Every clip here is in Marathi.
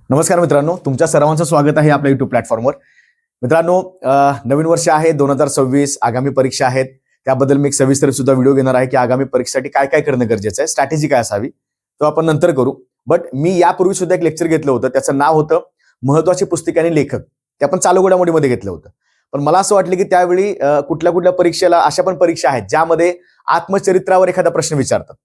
नमस्कार मित्रांनो, तुमच्या सर्वांचं स्वागत आहे आपल्या युट्यूब प्लॅटफॉर्मवर. मित्रांनो, नवीन वर्ष आहे 2026. आगामी परीक्षा आहेत, त्याबद्दल मी एक सविस्तर सुद्धा व्हिडिओ घेणार आहे की आगामी परीक्षेसाठी काय काय करणं गरजेचं आहे, स्ट्रॅटेजी काय असावी, तो आपण नंतर करू. बट मी यापूर्वी सुद्धा एक लेक्चर घेतलं होतं, त्याचं नाव होतं महत्वाची पुस्तके आणि लेखक. ते आपण चालू घडामोडीमध्ये घेतलं होतं. पण मला असं वाटलं की त्यावेळी कुठल्या कुठल्या परीक्षेला अशा पण परीक्षा आहेत ज्यामध्ये आत्मचरित्रावर एखादा प्रश्न विचारतात.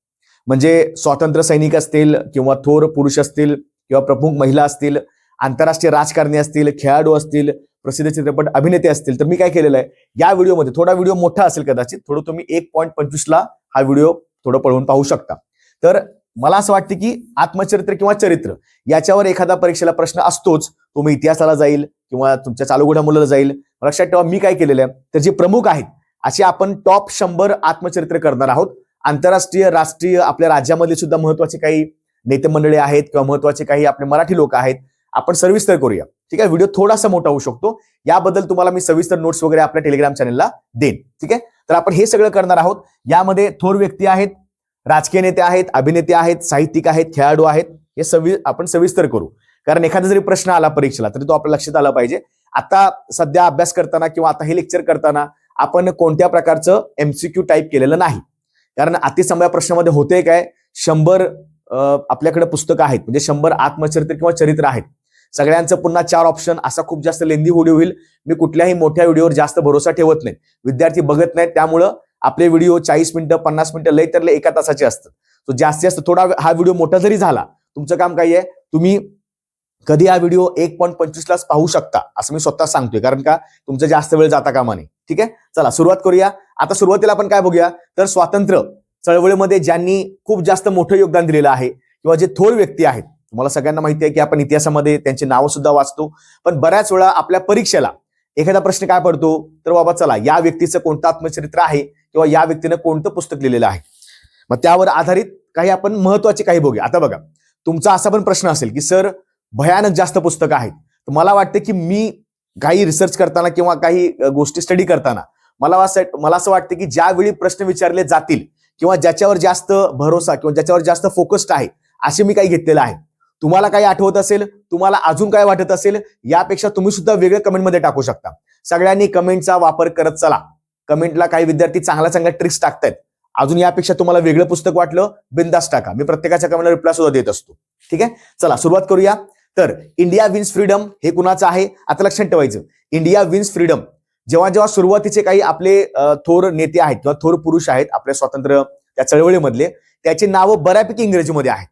म्हणजे स्वातंत्र्य सैनिक असतील किंवा थोर पुरुष असतील किंवा प्रमुख महिला असतील, आंतरराष्ट्रीय राजकारणी असतील, खेळाडू असतील, प्रसिद्ध चित्रपट अभिनेते असतील. तर मी काय केलेलं आहे, या व्हिडिओमध्ये थोडा व्हिडिओ मोठा असेल कदाचित, थोडं तुम्ही 1.25 ला हा व्हिडिओ थोडं पळवून पाहू शकता. तर मला असं वाटतं की आत्मचरित्र किंवा चरित्र याच्यावर एखादा परीक्षेला प्रश्न असतोच. तो मी इतिहासाला जाईल किंवा तुमच्या चालू घडामोडीला जाईल. लक्षात ठेवा, मी काय केलेलं आहे, तर जे प्रमुख आहेत असे आपण टॉप 100 आत्मचरित्र करणार आहोत. आंतरराष्ट्रीय, राष्ट्रीय, आपल्या राज्यामध्ये सुद्धा महत्वाचे काही नेते मंडळी आहेत किंवा महत्वाचे काही आपले मराठी लोक आहेत. आपण सविस्तर करूया, ठीक आहे. व्हिडिओ थोडासा मोठा होऊ शकतो, याबद्दल तुम्हाला मी सविस्तर नोट्स वगैरे आपल्या टेलिग्राम चॅनलला देईन, ठीक आहे. तर आपण हे सगळं करणार आहोत. यामध्ये थोर व्यक्ती आहेत, राजकीय नेते आहेत, अभिनेते आहेत, साहित्यिक आहेत, खेळाडू आहेत. हे आपण सविस्तर करू, कारण एखादा जरी प्रश्न आला परीक्षेला तरी तो आपल्या लक्षात आला पाहिजे. आता सध्या अभ्यास करताना किंवा आता हे लेक्चर करताना आपण कोणत्या प्रकारचं MCQ टाईप केलेलं नाही, कारण अतिसंभा प्रश्नामध्ये होते काय, 100 आपल्याकडे पुस्तकं आहेत, म्हणजे 100 आत्मचरित्र किंवा चरित्र आहेत. सगळ्यांचं पुन्हा 4 ऑप्शन, असा खूप जास्त लेंदी व्हिडिओ होईल. मी कुठल्याही मोठ्या व्हिडिओवर जास्त भरोसा ठेवत नाही. विद्यार्थी बघत नाहीत, त्यामुळं आपले व्हिडिओ 40 मिनिटं 50 मिनिटं लय तर लय 1 तासाचे असतात. तो जास्तीत जास्त थोडा हा व्हिडिओ मोठा जरी झाला, तुमचं काम काय आहे, तुम्ही कधी हा व्हिडिओ 1.25 लाच पाहू शकता, असं मी स्वतः सांगतोय, कारण का तुमचं जास्त वेळ जाता कामा नये, ठीक आहे. चला सुरुवात करूया. आता सुरुवातीला आपण काय बघूया, तर स्वातंत्र्य चळवळीमध्ये ज्यांनी खूप जास्त मोठं योगदान दिलेलं आहे किंवा जे थोर व्यक्ती आहेत, तुम्हाला सगळ्यांना माहिती आहे की आपण इतिहासामध्ये त्यांची नावं सुद्धा वाचतो. पण बऱ्याच वेळा आपल्या परीक्षेला एखादा प्रश्न काय पडतो, तर बाबा चला या व्यक्तीचं कोणतं आत्मचरित्र आहे किंवा या व्यक्तीनं कोणतं पुस्तक लिहिलेलं आहे, मग त्यावर आधारित काही आपण महत्वाचे काही बघूया. आता बघा, तुमचा असा पण प्रश्न असेल की सर भयानक जास्त पुस्तकं आहेत. तर मला वाटतं की मी काही रिसर्च करताना किंवा काही गोष्टी स्टडी करताना मला असं वाटतं की ज्यावेळी प्रश्न विचारले जातील किंवा ज्याच्यावर जास्त भरोसा किंवा ज्याच्यावर जास्त फोकस्ड आहे असे मी काही घेतलेलं आहे. तुम्हाला काही आठवत असेल, तुम्हाला अजून काय वाटत असेल, यापेक्षा तुम्ही सुद्धा वेगळ्या कमेंटमध्ये टाकू शकता. सगळ्यांनी कमेंटचा वापर करत चला. कमेंटला काही विद्यार्थी चांगल्या चांगल्या ट्रिक्स टाकतायत. अजून यापेक्षा तुम्हाला वेगळं पुस्तक वाटलं, बिंदास टाका. मी प्रत्येकाच्या कमेंटला रिप्लाय सुद्धा देत असतो, ठीक आहे. चला सुरुवात करूया. तर इंडिया विन्स फ्रीडम हे कुणाचं आहे, आता लक्षात ठेवायचं. इंडिया विन्स फ्रीडम जेव्हा जेव्हा सुरुवातीचे काही आपले थोर नेते आहेत किंवा थोर पुरुष आहेत आपल्या स्वातंत्र्य त्या चळवळीमधले, त्याची नावं बऱ्यापैकी इंग्रजीमध्ये आहेत.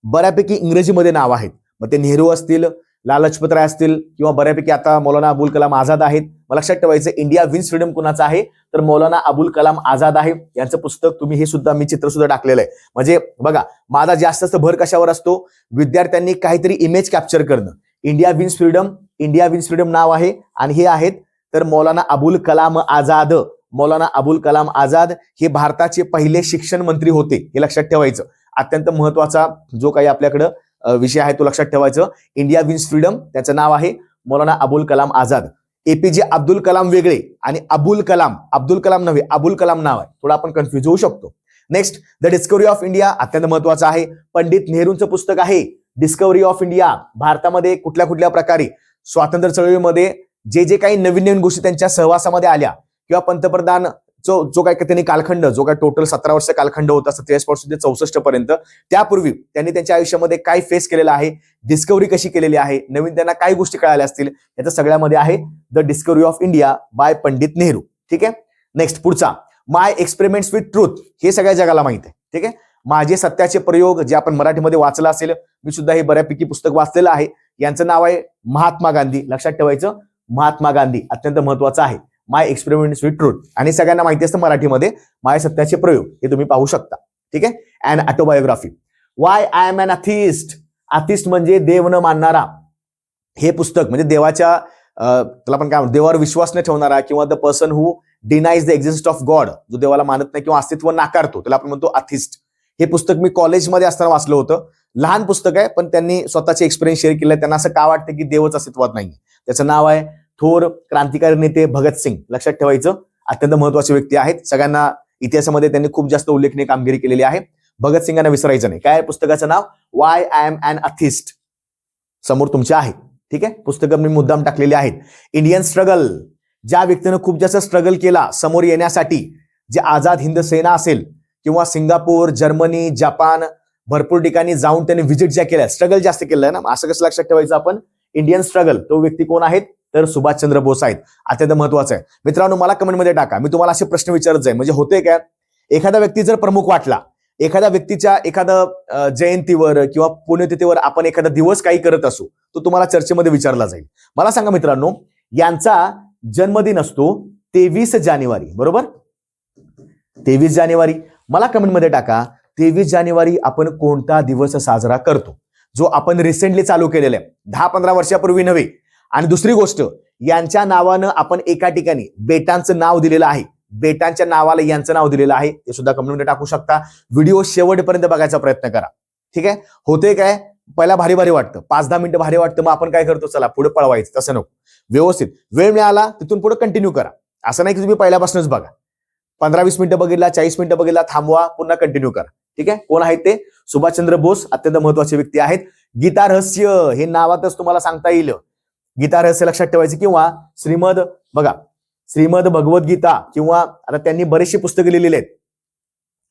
बऱ्यापैकी इंग्रजीमध्ये नाव आहेत. मग ते नेहरू असतील, लाला लजपत राय असतील किंवा बऱ्यापैकी आता मौलाना अबुल कलाम आझाद आहेत. मग लक्षात ठेवायचं, इंडिया विन्स फ्रीडम कुणाचं आहे, तर मौलाना अबुल कलाम आझाद आहे. यांचं पुस्तक तुम्ही हे सुद्धा मी चित्र सुद्धा टाकलेलं आहे. म्हणजे बघा, माझा जास्त भर कशावर असतो, विद्यार्थ्यांनी काहीतरी इमेज कॅप्चर करणं. इंडिया विन्स फ्रीडम नाव आहे आणि हे आहेत तर मौलाना अबुल कलाम आझाद. मौलाना अबुल कलाम आझाद हे भारताचे पहिले शिक्षण मंत्री होते, हे लक्षात ठेवायचं. अत्यंत महत्वाचा जो काही आपल्याकडं विषय आहे तो लक्षात ठेवायचं. इंडिया विन्स फ्रीडम त्याचं नाव आहे मौलाना अबुल कलाम आझाद. APJ अब्दुल कलाम वेगळे आणि अबुल कलाम नव्हे, अबुल कलाम नाव आहे. थोडं आपण कन्फ्युज होऊ शकतो. Next, the discovery of India अत्यंत महत्वाचं आहे. पंडित नेहरूंचं पुस्तक आहे डिस्कवरी ऑफ इंडिया. भारतामध्ये कुठल्या कुठल्या प्रकारे स्वातंत्र्य चळवळीमध्ये जे जे काही नवीन नवीन गोष्टी त्यांच्या सहवासामध्ये आल्या किंवा पंतप्रधान जो काय त्यांनी कालखंड, जो काय टोटल 17 वर्ष कालखंड होता, 47 पासून ते 64 पर्यंत, त्यापूर्वी त्यांनी त्यांच्या आयुष्यामध्ये काय फेस केलेलं आहे, डिस्कवरी कशी केलेली आहे, नवीन त्यांना काय गोष्टी कळाल्या असतील, याचं सगळ्यामध्ये आहे the discovery of India by Pandit Nehru, ठीक आहे. नेक्स्ट पुढचा, माय एक्सपेरिमेंट्स विथ ट्रूथ. हे सगळ्या जगाला माहित आहे, ठीक आहे. माझे सत्याचे प्रयोग, जे आपण मराठीमध्ये वाचलं असेल, मी सुद्धा हे बऱ्यापैकी पुस्तक वाचलेलं आहे. यांचं नाव आहे महात्मा गांधी. लक्षात ठेवायचं, महात्मा गांधी अत्यंत महत्वाचं आहे. माय एक्सपेरिमेंट्स विथ ट्रूथ, आणि सगळ्यांना माहिती असतं मराठीमध्ये माय सत्याचे प्रयोग, हे तुम्ही पाहू शकता, ठीक आहे. And autobiography, why I am an atheist. Atheist म्हणजे देव न मानणारा. हे पुस्तक म्हणजे देवाच्या त्याला आपण काय म्हणतो, देवावर विश्वास न ठेवणारा किंवा the person who denies the existence of God, जो देवाला मानत नाही किंवा अस्तित्व नाकारतो, त्याला आपण म्हणतो अथिस्ट. हे पुस्तक मी कॉलेजमध्ये असताना वाचलं होतं. लहान पुस्तक आहे, पण त्यांनी स्वतःचे एक्सपिरियन्स शेअर केले. त्यांना असं का वाटतं की देवच अस्तित्वात नाही. त्याचं नाव आहे थोर क्रांतिकारी नेते भगतसिंग. लक्षात ठेवायचं, अत्यंत महत्वाचे व्यक्ती आहेत. सगळ्यांना इतिहासामध्ये त्यांनी खूप जास्त उल्लेखनीय कामगिरी केलेली आहे. भगतसिंगांना विसरायचं नाही. काय पुस्तकाचं नाव, वाय आय एम अन अथिस्ट. समोर तुमच्या आहे. ठीक आहे, पुस्तकं मी मुद्दाम टाकलेली आहेत. इंडियन स्ट्रगल, ज्या व्यक्तीनं खूप जास्त स्ट्रगल केला समोर येण्यासाठी, जे आझाद हिंद सेना असेल किंवा सिंगापूर, जर्मनी, जपान, भरपूर ठिकाणी जाऊन त्यांनी व्हिजिट ज्या केल्या, स्ट्रगल जास्त केलंय ना, असं कसं लक्षात ठेवायचं आपण. इंडियन स्ट्रगल, तो व्यक्ती कोण आहेत, तर सुभाषचंद्र बोस आहेत. अत्यंत महत्वाचं आहे मित्रांनो. मला कमेंटमध्ये टाका, मी तुम्हाला असे प्रश्न विचारत जाईल. म्हणजे होते काय, एखादा व्यक्ती जर प्रमुख वाटला, एखाद्या व्यक्तीच्या एखादा जयंतीवर किंवा पुण्यतिथीवर आपण एखादा दिवस काही करत असू, तो तुम्हाला चर्चेमध्ये विचारला जाईल. मला सांगा मित्रांनो, यांचा जन्मदिन असतो 23 जानेवारी, बरोबर. 23 जानेवारी. मला कमेंटमध्ये टाका, 23 जानेवारी आपण कोणता दिवस साजरा करतो, जो आपण रिसेंटली चालू केलेला आहे, 10-15 वर्षापूर्वी नव्हे. आणि दुसरी गोष्ट, यांच्या नावानं आपण एका ठिकाणी बेटांचं नाव दिलेलं आहे, बेटांच्या नावाला यांचं नाव दिलेलं आहे, ते सुद्धा कमेंटमध्ये टाकू शकता. व्हिडिओ शेवटपर्यंत बघायचा प्रयत्न करा. ठीक आहे. होते काय, पहिला भारी भारी वाटतं, 5-10 मिनिटं भारी वाटतं, मग आपण काय करतो, चला पुढे पळवायचं. तसं नको, व्यवस्थित वेळ मिळाला तिथून पुढे कंटिन्यू करा. असं नाही की तुम्ही पहिल्यापासूनच बघा, 15-20 मिनिटं बघितला, 40 मिनिटं बघितला, थांबवा, पुन्हा कंटिन्यू करा. ठीक आहे. कोण आहेत ते, सुभाषचंद्र बोस, अत्यंत महत्वाचे व्यक्ती आहेत. गीता रहस्य, हे नावातच तुम्हाला सांगता येईल. गीता रहस्य लक्षात ठेवायचे. किंवा श्रीमद, बघा, श्रीमद भगवद्गीता, किंवा आता त्यांनी बरेचशी पुस्तकं लिहिलेली आहेत.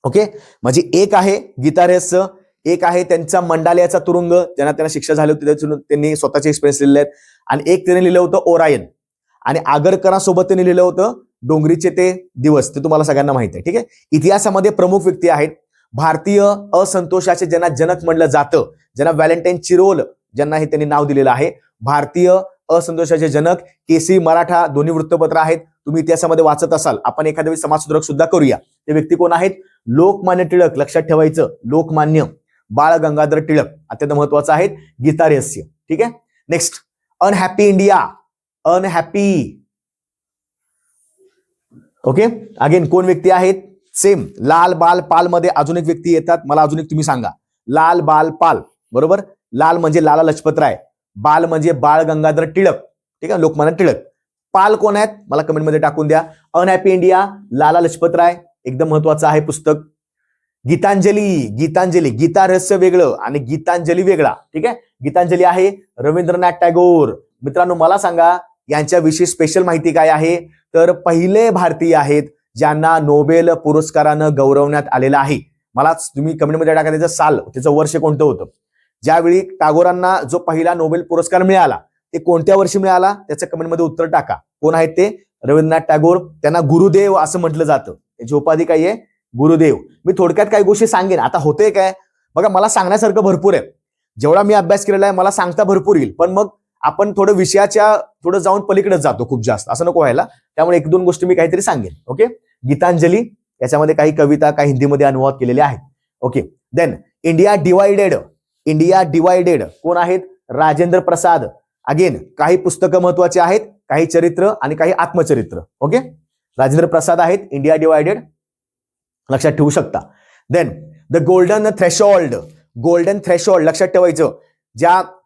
ओके, म्हणजे एक आहे गीता रहस्य, एक आहे त्यांचा मंडालयाचा तुरुंग, त्यांना शिक्षा झाली होती, त्यांनी स्वतःचे एक्सपिरियन्स लिहिले आहेत. आणि एक त्यांनी लिहिलं होतं ओरायन, आणि आगरकरांसोबत त्यांनी लिहिलं होतं डोंगरीचे ते दिवस, ते तुम्हाला सगळ्यांना माहिती आहे. ठीक आहे. इतिहासामध्ये प्रमुख व्यक्ती आहेत. भारतीय असंतोषाचे ज्यांना जनक म्हणलं जातं, ज्यांना व्हॅलेंटाईन चिरोल, ज्यांना हे त्यांनी नाव दिलेलं आहे, भारतीय असंतोषाचे जनक. केसरी, मराठा दोन्ही वृत्तपत्र आहेत, तुम्ही इतिहासामध्ये वाचत असाल. आपण एखाद्या वेळी समाजसुधारक सुद्धा करूया. ते व्यक्ती कोण आहेत, लोकमान्य टिळक, लक्षात ठेवायचं, लोकमान्य बाळ गंगाधर टिळक, अत्यंत महत्वाचं आहेत. गीता रहस्य. ठीक आहे. Next, unhappy India, unhappy. Okay, again कोण व्यक्ती आहेत, सेम लाल बाल पाल मध्ये अजून एक व्यक्ती येतात. मला अजून एक तुम्ही सांगा, लाल बाल पाल, बरोबर. लाल म्हणजे लाला लजपतराय, बाल म्हणजे बाळ गंगाधर टिळक. ठीक आहे, लोकमान्य टिळक. पाल कोण आहेत, मला कमेंटमध्ये टाकून द्या. अनहॅपी इंडिया, लाला लजपतराय, एकदम महत्वाचं आहे पुस्तक. गीतांजली, गीतांजली, गीता रहस्य वेगळं आणि गीतांजली वेगळा. ठीक आहे. गीतांजली आहे रवींद्रनाथ टागोर. मित्रांनो, मला सांगा, यांच्याविषयी स्पेशल माहिती काय आहे, तर पहिले भारतीय आहेत ज्यांना नोबेल पुरस्कारानं गौरवण्यात आलेलं आहे. मला तुम्ही कमेंटमध्ये टाका त्याचं साल, त्याचं वर्ष कोणतं होतं. ज्यावेळी टागोरांना जो पहिला नोबेल पुरस्कार मिळाला, ते कोणत्या वर्षी मिळाला, त्याचं कमेंटमध्ये उत्तर टाका. कोण आहेत ते, रवींद्रनाथ टागोर. त्यांना गुरुदेव असं म्हटलं जातं, त्याची उपाधी काय आहे, गुरुदेव. मी थोडक्यात काही गोष्टी सांगेन. आता होते काय, बघा, मला सांगण्यासारखं भरपूर आहे, जेवढा मी अभ्यास केलेला आहे मला सांगता भरपूर येईल, पण मग आपण थोडं विषयाच्या थोडं जाऊन पलीकडे जातो खूप जास्त, असं नको व्हायला. त्यामुळे 1-2 गोष्टी मी काहीतरी सांगेन. ओके. गीतांजली, याच्यामध्ये काही कविता, काही हिंदीमध्ये अनुवाद केलेले आहेत. Okay. Then India divided, India divided कोण आहेत, राजेंद्र प्रसाद. अगेन काही पुस्तकं महत्वाची आहेत, काही चरित्र आणि काही आत्मचरित्र. ओके, राजेंद्र प्रसाद आहेत. इंडिया डिवायडेड लक्षात ठेवू शकता. Then the golden threshold, golden threshold लक्षात ठेवायचं.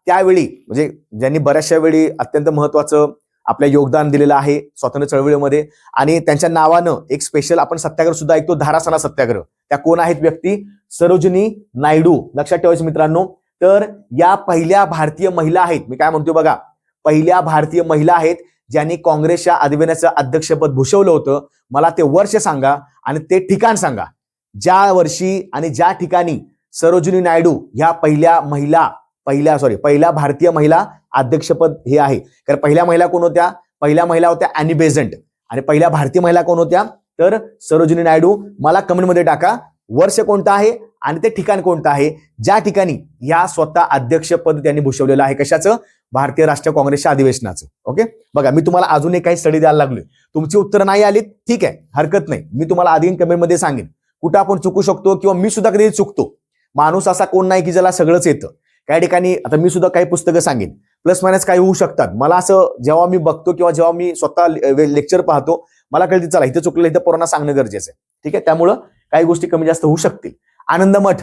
त्यावेळी म्हणजे ज्यांनी बऱ्याचशा वेळी अत्यंत महत्वाचं आपलं योगदान दिलेलं आहे स्वातंत्र्य चळवळीमध्ये, आणि त्यांच्या नावानं एक स्पेशल आपण सत्याग्रह सुद्धा ऐकतो, धारासणा सत्याग्रह. त्या कोण आहेत व्यक्ती, सरोजिनी नायडू. लक्षात ठेवायचं मित्रांनो. तर या पहिल्या भारतीय महिला आहेत. मी काय म्हणतो बघा, पहिल्या भारतीय महिला आहेत ज्यांनी काँग्रेसच्या अधिवेशनाचं अध्यक्षपद भूषवलं होतं. मला ते वर्ष सांगा आणि ते ठिकाण सांगा, ज्या वर्षी आणि ज्या ठिकाणी सरोजिनी नायडू ह्या पहिल्या भारतीय महिला अध्यक्षपद हे आहे. कारण पहिल्या महिला कोण होत्या, पहिल्या महिला होत्या ॲनी बेझंट, आणि पहिल्या भारतीय महिला कोण होत्या, तर सरोजिनी नायडू. मला कमेंटमध्ये टाका वर्ष कोणतं आहे आणि ते ठिकाण कोणतं आहे, ज्या ठिकाणी या स्वतः अध्यक्षपद त्यांनी भूषवलेलं आहे. कशाचं, भारतीय राष्ट्रीय काँग्रेसच्या अधिवेशनाचं. ओके, बघा, मी तुम्हाला अजून एक काही स्टडी द्यायला लागलोय. तुमची उत्तर नाही आलीत, ठीक आहे, हरकत नाही. मी तुम्हाला आधी कमेंटमध्ये सांगेन कुठं आपण चुकू शकतो, किंवा मी सुद्धा कधी चुकतो. माणूस असा कोण नाही की ज्याला सगळंच येतं. काही ठिकाणी आता मी सुद्धा काही पुस्तकं सांगेन, प्लस मायनस काही होऊ शकतात. मला असं जेव्हा मी बघतो किंवा जेव्हा मी स्वतः लेक्चर पाहतो, मला कळते चला इथं चुकलं, इथं पोरांना सांगणं गरजेचं आहे. ठीक आहे, त्यामुळं काही गोष्टी कमी जास्त होऊ शकतील. आनंदमठ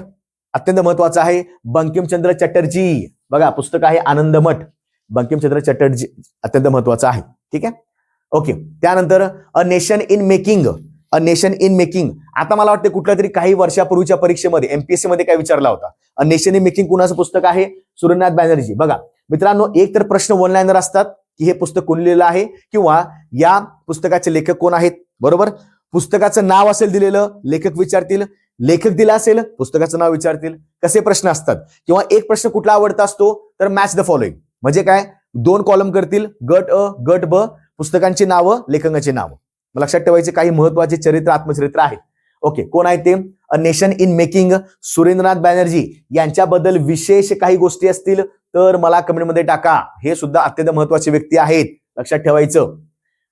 अत्यंत महत्वाचं आहे. बंकिमचंद्र चटर्जी, बघा पुस्तक आहे आनंदमठ, बंकिमचंद्र चटर्जी, अत्यंत महत्वाचं आहे. ठीक आहे. ओके, त्यानंतर a nation in making, a nation in making. आता मला वाटतं कुठल्या तरी काही वर्षापूर्वीच्या परीक्षेमध्ये एमपीएससी मध्ये काय विचारला होता. अ नेशन इन मेकिंग कुणाचं पुस्तक आहे, सूर्यनाथ बॅनर्जी. बघा, मित्रांनो, एक तर प्रश्न वन लाईनर असतात की हे पुस्तक कोण लिहिलेलं आहे किंवा या पुस्तकाचे लेखक कोण आहेत, बरोबर. पुस्तकाचं नाव असेल दिलेलं, लेखक विचारतील. लेखक दिला असेल, पुस्तकाचं नाव विचारतील. कसे प्रश्न असतात किंवा एक प्रश्न कुठला आवडता असतो तर मॅच द फॉलोइंग, म्हणजे काय, 2 कॉलम करतील, गट अ गट ब, पुस्तकांची नावं, लेखकांची नावं. लक्षात ठेवायचे काही महत्वाचे चरित्र, आत्मचरित्र आहेत. ओके, कोण आहे ते? A nation in making, Surendranath Banerjee यांच्याबद्दल विशेष काही गोष्टी असतील तर मला कमेंटमध्ये टाका. हे सुद्धा अत्यंत महत्वाचे व्यक्ती आहेत, लक्षात ठेवायचं.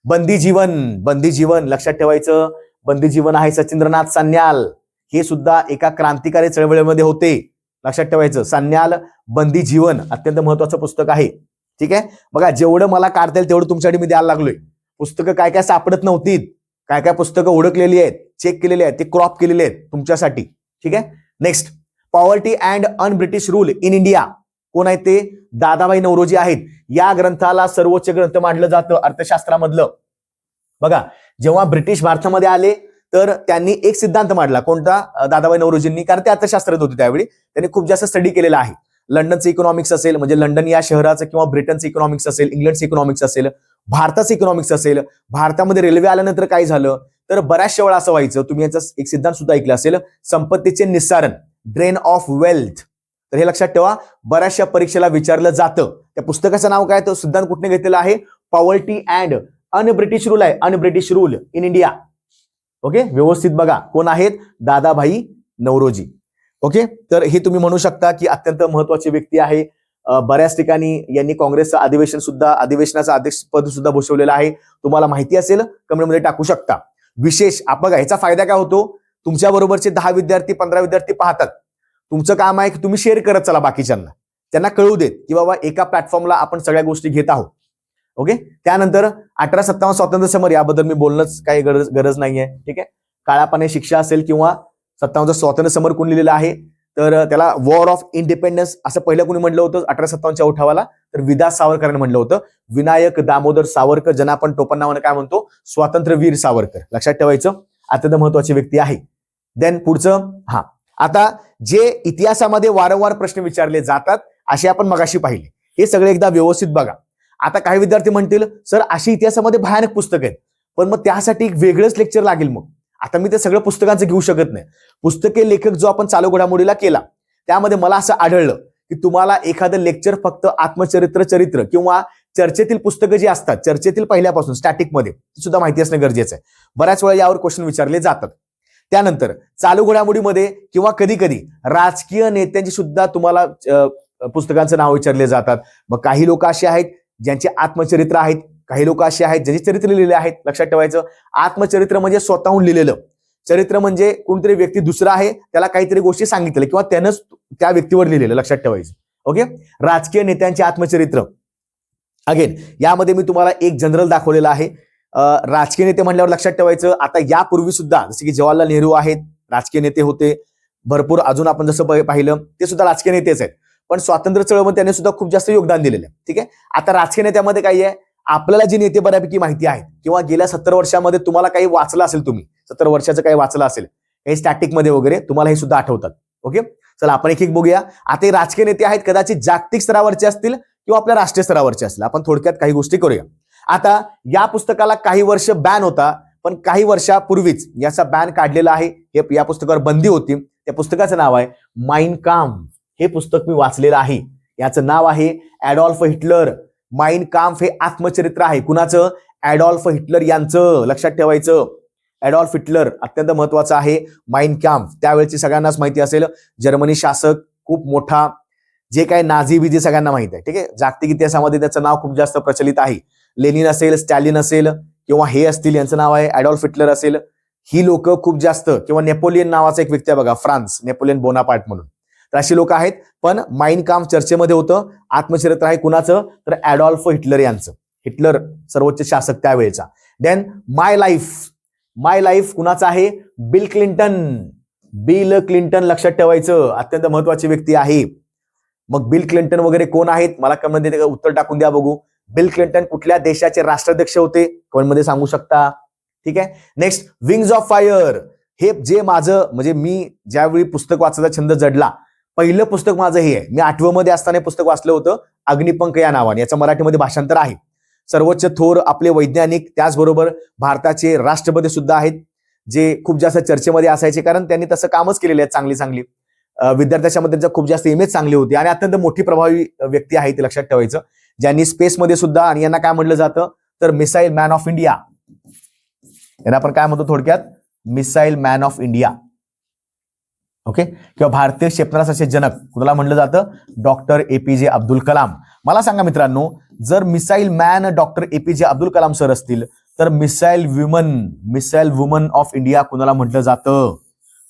बंदी जीवन लक्षात ठेवायचं. बंदी जीवन आहे सचिंद्रनाथ सान्याल, हे सुद्धा एका क्रांतिकारी चळवळीमध्ये होते, लक्षात ठेवायचं. सान्याल, बंदी जीवन अत्यंत महत्वाचं पुस्तक आहे. ठीक आहे, बघा जेवढं मला काढता येईल तेवढं तुमच्यासाठी मी द्यायला लागलोय. पुस्तकं काय काय सापडत नव्हती, काय काय पुस्तकं ओळखलेली आहेत, चेक केलेली आहेत, ते क्रॉप केलेले आहेत तुमच्यासाठी. ठीक आहे. Next, poverty and un British rule in India, कोण आहेत ते? दादाभाई नौरोजी आहेत. या ग्रंथाला सर्वोच्च ग्रंथ मानलं जातं अर्थशास्त्रामधलं. बघा, जेव्हा ब्रिटिश भारतामध्ये आले तर त्यांनी एक सिद्धांत मांडला, कोणता? दादाभाई नौरोजींनी, कारण ते अर्थशास्त्रात होते त्यावेळी. त्यांनी खूप जास्त स्टडी केलेला आहे. लंडनचं इकॉनॉमिक्स असेल, म्हणजे लंडन या शहराचं, किंवा ब्रिटनचं इकॉनॉमिक्स असेल, इंग्लंडचं इकॉनॉमिक्स असेल, भारताचं इकॉनॉमिक्स असेल. भारतामध्ये रेल्वे आल्यानंतर काय झालं तर बऱ्याचशा वेळा असं व्हायचं, तुम्ही याचा एक सिद्धांत सुद्धा ऐकला असेल, संपत्तीचे निस्सारण, ड्रेन ऑफ वेल्थ. तर हे लक्षात ठेवा, बऱ्याचशा परीक्षेला विचारलं जातं. त्या पुस्तकाचं नाव काय? तो सिद्धांत कुठने घेतलेला आहे? Poverty and un British rule आहे, un British rule in India. Okay, व्यवस्थित बघा कोण आहेत? दादाभाई नौरोजी. ओके, तर हे तुम्ही म्हणू शकता की अत्यंत महत्वाची व्यक्ती आहे. बऱ्याच ठिकाणी यांनी काँग्रेसचं अधिवेशनाचं अध्यक्षपद सुद्धा भूषवलेलं आहे. तुम्हाला माहिती असेल कमेंटमध्ये टाकू शकता. विशेष बघा, ह्याचा फायदा काय होतो? तुमच्या बरोबरचे 10 विद्यार्थी 15 विद्यार्थी पाहतात. तुमचं काम आहे की तुम्ही शेअर करत चला बाकीच्यांना, त्यांना कळू देत की बाबा एका प्लॅटफॉर्मला आपण सगळ्या गोष्टी घेत आहोत. ओके, त्यानंतर 1857 स्वातंत्र्य समर, याबद्दल मी बोलणंच काही गरज नाहीये. ठीक आहे, काळ्या पाणी शिक्षा असेल किंवा 57 स्वातंत्र्य समर कोण लिहिलेलं आहे तर त्याला वॉर ऑफ इंडिपेंडन्स असं पहिलं कोणी म्हटलं होतं 1857च्या उठावाला? तर विदा सावरकरांनी म्हटलं होतं. विनायक दामोदर सावरकर, ज्यांना आपण टोपण नावाने काय म्हणतो? स्वातंत्र्यवीर सावरकर. लक्षात ठेवायचं, अत्यंत महत्वाची व्यक्ती आहे. देन पुढचं, आता जे इतिहासामध्ये वारंवार प्रश्न विचारले जातात असे आपण मगाशी पाहिले, हे सगळे एकदा व्यवस्थित बघा. आता काही विद्यार्थी म्हणतील सर अशी इतिहासामध्ये भयानक पुस्तक आहेत, पण मग त्यासाठी एक वेगळंच लेक्चर लागेल. मग आता मी ते सगळं पुस्तकांचं घेऊ शकत नाही. पुस्तके लेखक जो आपण चालू घडामोडीला केला त्यामध्ये मला असं आढळलं की तुम्हाला एखादं लेक्चर फक्त चरित्र किंवा चर्चेतील पुस्तकं जी असतात, चर्चेतील पहिल्यापासून स्टॅटिकमध्ये, ती सुद्धा माहिती असणं गरजेचं आहे. बऱ्याच वेळा यावर क्वेश्चन विचारले जातात. त्यानंतर चालू घडामोडीमध्ये किंवा कधी कधी राजकीय नेत्यांची सुद्धा तुम्हाला पुस्तकांचं नाव विचारले जातात. मग काही लोक असे आहेत ज्यांचे आत्मचरित्र आहेत, काही लोक असे आहेत ज्यांचे चरित्र लिहिलेले आहेत. लक्षात ठेवायचं, आत्मचरित्र म्हणजे स्वतःहून लिहिलेलं. चरित्र म्हणजे कोणतरी व्यक्ती दुसरा आहे, त्याला काहीतरी गोष्टी सांगितल्या किंवा त्यानंच त्या व्यक्तीवर लिहिलेलं. लक्षात ठेवायचं. ओके, राजकीय नेत्यांचे आत्मचरित्र. अगेन यामध्ये मी तुम्हाला एक जनरल दाखवलेला आहे. राजकीय नेते म्हणल्यावर लक्षात ठेवायचं, आता यापूर्वी सुद्धा जसे की जवाहरलाल नेहरू आहेत, राजकीय नेते होते. भरपूर अजून आपण जसं पाहिलं ते सुद्धा राजकीय नेतेच आहेत, पण स्वातंत्र्य चळवळीमध्ये त्यांनी सुद्धा खूप जास्त योगदान दिलेलं आहे. ठीक आहे, आता राजकीय नेत्यामध्ये काय आहे? आपल्याला जे नेते बऱ्यापैकी माहिती आहेत किंवा गेल्या 70 वर्षामध्ये तुम्हाला काही वाचलं असेल, तुम्ही 70 वर्षाचं काही वाचलं असेल, काही स्टॅटिक मध्ये वगैरे, तुम्हाला हे सुद्धा आठवतात. ओके, चला आपण एक एक बघूया. आता हे राजकीय नेते आहेत, कदाचित जागतिक स्तरावरचे असतील किंवा आपल्या राष्ट्रीय स्तरावरचे असतील. आपण थोडक्यात काही गोष्टी करूया. आता या पुस्तकाला काही वर्ष बॅन होता, पण काही वर्षापूर्वीच याचा बॅन काढलेला आहे. या पुस्तकावर बंदी होती. त्या पुस्तकाचं नाव आहे माइन काम्फ. हे पुस्तक मी वाचलेलं आहे. याचं नाव आहे ॲडॉल्फ हिटलर. माइन काम्फ हे आत्मचरित्र आहे. कुणाचं? ॲडॉल्फ हिटलर यांचं. लक्षात ठेवायचं, ॲडॉल्फ हिटलर अत्यंत महत्वाचं आहे. माइन काम्फ त्यावेळेची सगळ्यांनाच माहिती असेल, जर्मनी शासक खूप मोठा, जे काही नाझी बिझी सगळ्यांना माहिती आहे. ठीक आहे, जागतिक इतिहासामध्ये त्याचं नाव खूप जास्त प्रचलित आहे. लेनिन असेल, स्टॅलिन असेल किंवा हे असतील, यांचं नाव आहे ॲडॉल्फ हिटलर असेल. ही लोक खूप जास्त, किंवा नेपोलियन नावाचा एक व्यक्ती आहे बघा, फ्रान्स, नेपोलियन बोनापार्ट म्हणून, तर अशी लोक आहेत. पण माइन काम्फ चर्चेमध्ये होतं. आत्मचरित्र आहे कुणाचं? तर ॲडॉल्फ हिटलर यांचं. हिटलर सर्वोच्च शासक त्यावेळेचा. देन माय लाईफ कुणाचं आहे? Bill Clinton. लक्षात ठेवायचं, अत्यंत महत्वाची व्यक्ती आहे. मग बिल क्लिंटन वगैरे कोण आहेत? मला कमेंटमध्ये उत्तर टाकून द्या बघू. बिल क्लिंटन कुठल्या देशाचे राष्ट्राध्यक्ष होते? कमेंटमध्ये सांगू शकता. ठीक आहे, नेक्स्ट, विंग्स ऑफ फायर. हे जे माझं, म्हणजे मी ज्यावेळी पुस्तक वाचायचा छंद जडला, पहिलं पुस्तक माझं हे आहे. मी 8वी मध्ये असताना पुस्तक वाचलं होतं, अग्निपंख या नावाने. याचं मराठीमध्ये भाषांतर आहे. सर्वोच्च थोर आपले वैज्ञानिक, त्याचबरोबर भारताचे राष्ट्रपती सुद्धा आहेत, जे खूप जास्त चर्चेमध्ये असायचे, कारण त्यांनी तसं कामच केलेलं आहे. चांगली विद्यार्थ्याच्या मध्ये त्यांचा खूप जास्त इमेज चांगली होती आणि अत्यंत मोठी प्रभावी व्यक्ती आहे, ते लक्षात ठेवायचं. ज्यांनी स्पेसमध्ये सुद्धा, आणि यांना काय म्हटलं जातं तर मिसाईल मॅन ऑफ इंडिया, यांना आपण काय म्हणतो थोडक्यात, missile man of India. Okay, किंवा भारतीय क्षेपणास्त्राचे जनक कुणाला म्हटलं जातं, डॉक्टर APJ अब्दुल कलाम. मला सांगा मित्रांनो, जर missile man doctor APJ Abdul Kalam sir असतील, तर मिसाईल वुमन ऑफ इंडिया कुणाला म्हटलं जातं?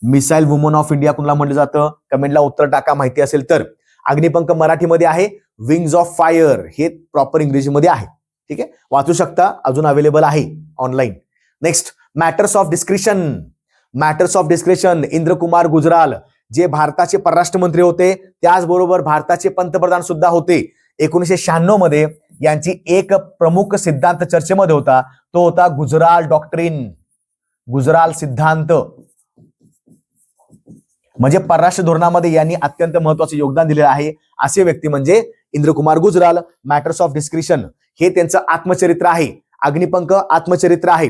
मिसाईल वुमन ऑफ इंडिया कुणाला म्हटलं जातं? कमेंटला उत्तर टाका माहिती असेल तर. अग्निपंख मराठीमध्ये आहे, विंग्स ऑफ फायर हे प्रॉपर इंग्रजीमध्ये आहे. ठीक आहे, वाचू शकता, अजून अवेलेबल आहे online. Next, matters of discretion, Indrakumar Gujral, जे भारताचे परराष्ट्र मंत्री होते, त्याचबरोबर भारताचे पंतप्रधान सुद्धा होते. 1996 मध्ये यांची एक प्रमुख सिद्धांत चर्चेमध्ये होता, तो होता गुजराल डॉक्ट्रिन, गुजराल सिद्धांत. म्हणजे परराष्ट्र धोरणामध्ये यांनी अत्यंत महत्वाचे योगदान दिलेलं आहे. असे व्यक्ती म्हणजे Indrakumar Gujral. Matters of discretion हे त्यांचं आत्मचरित्र आहे. अग्निपंख आत्मचरित्र आहे.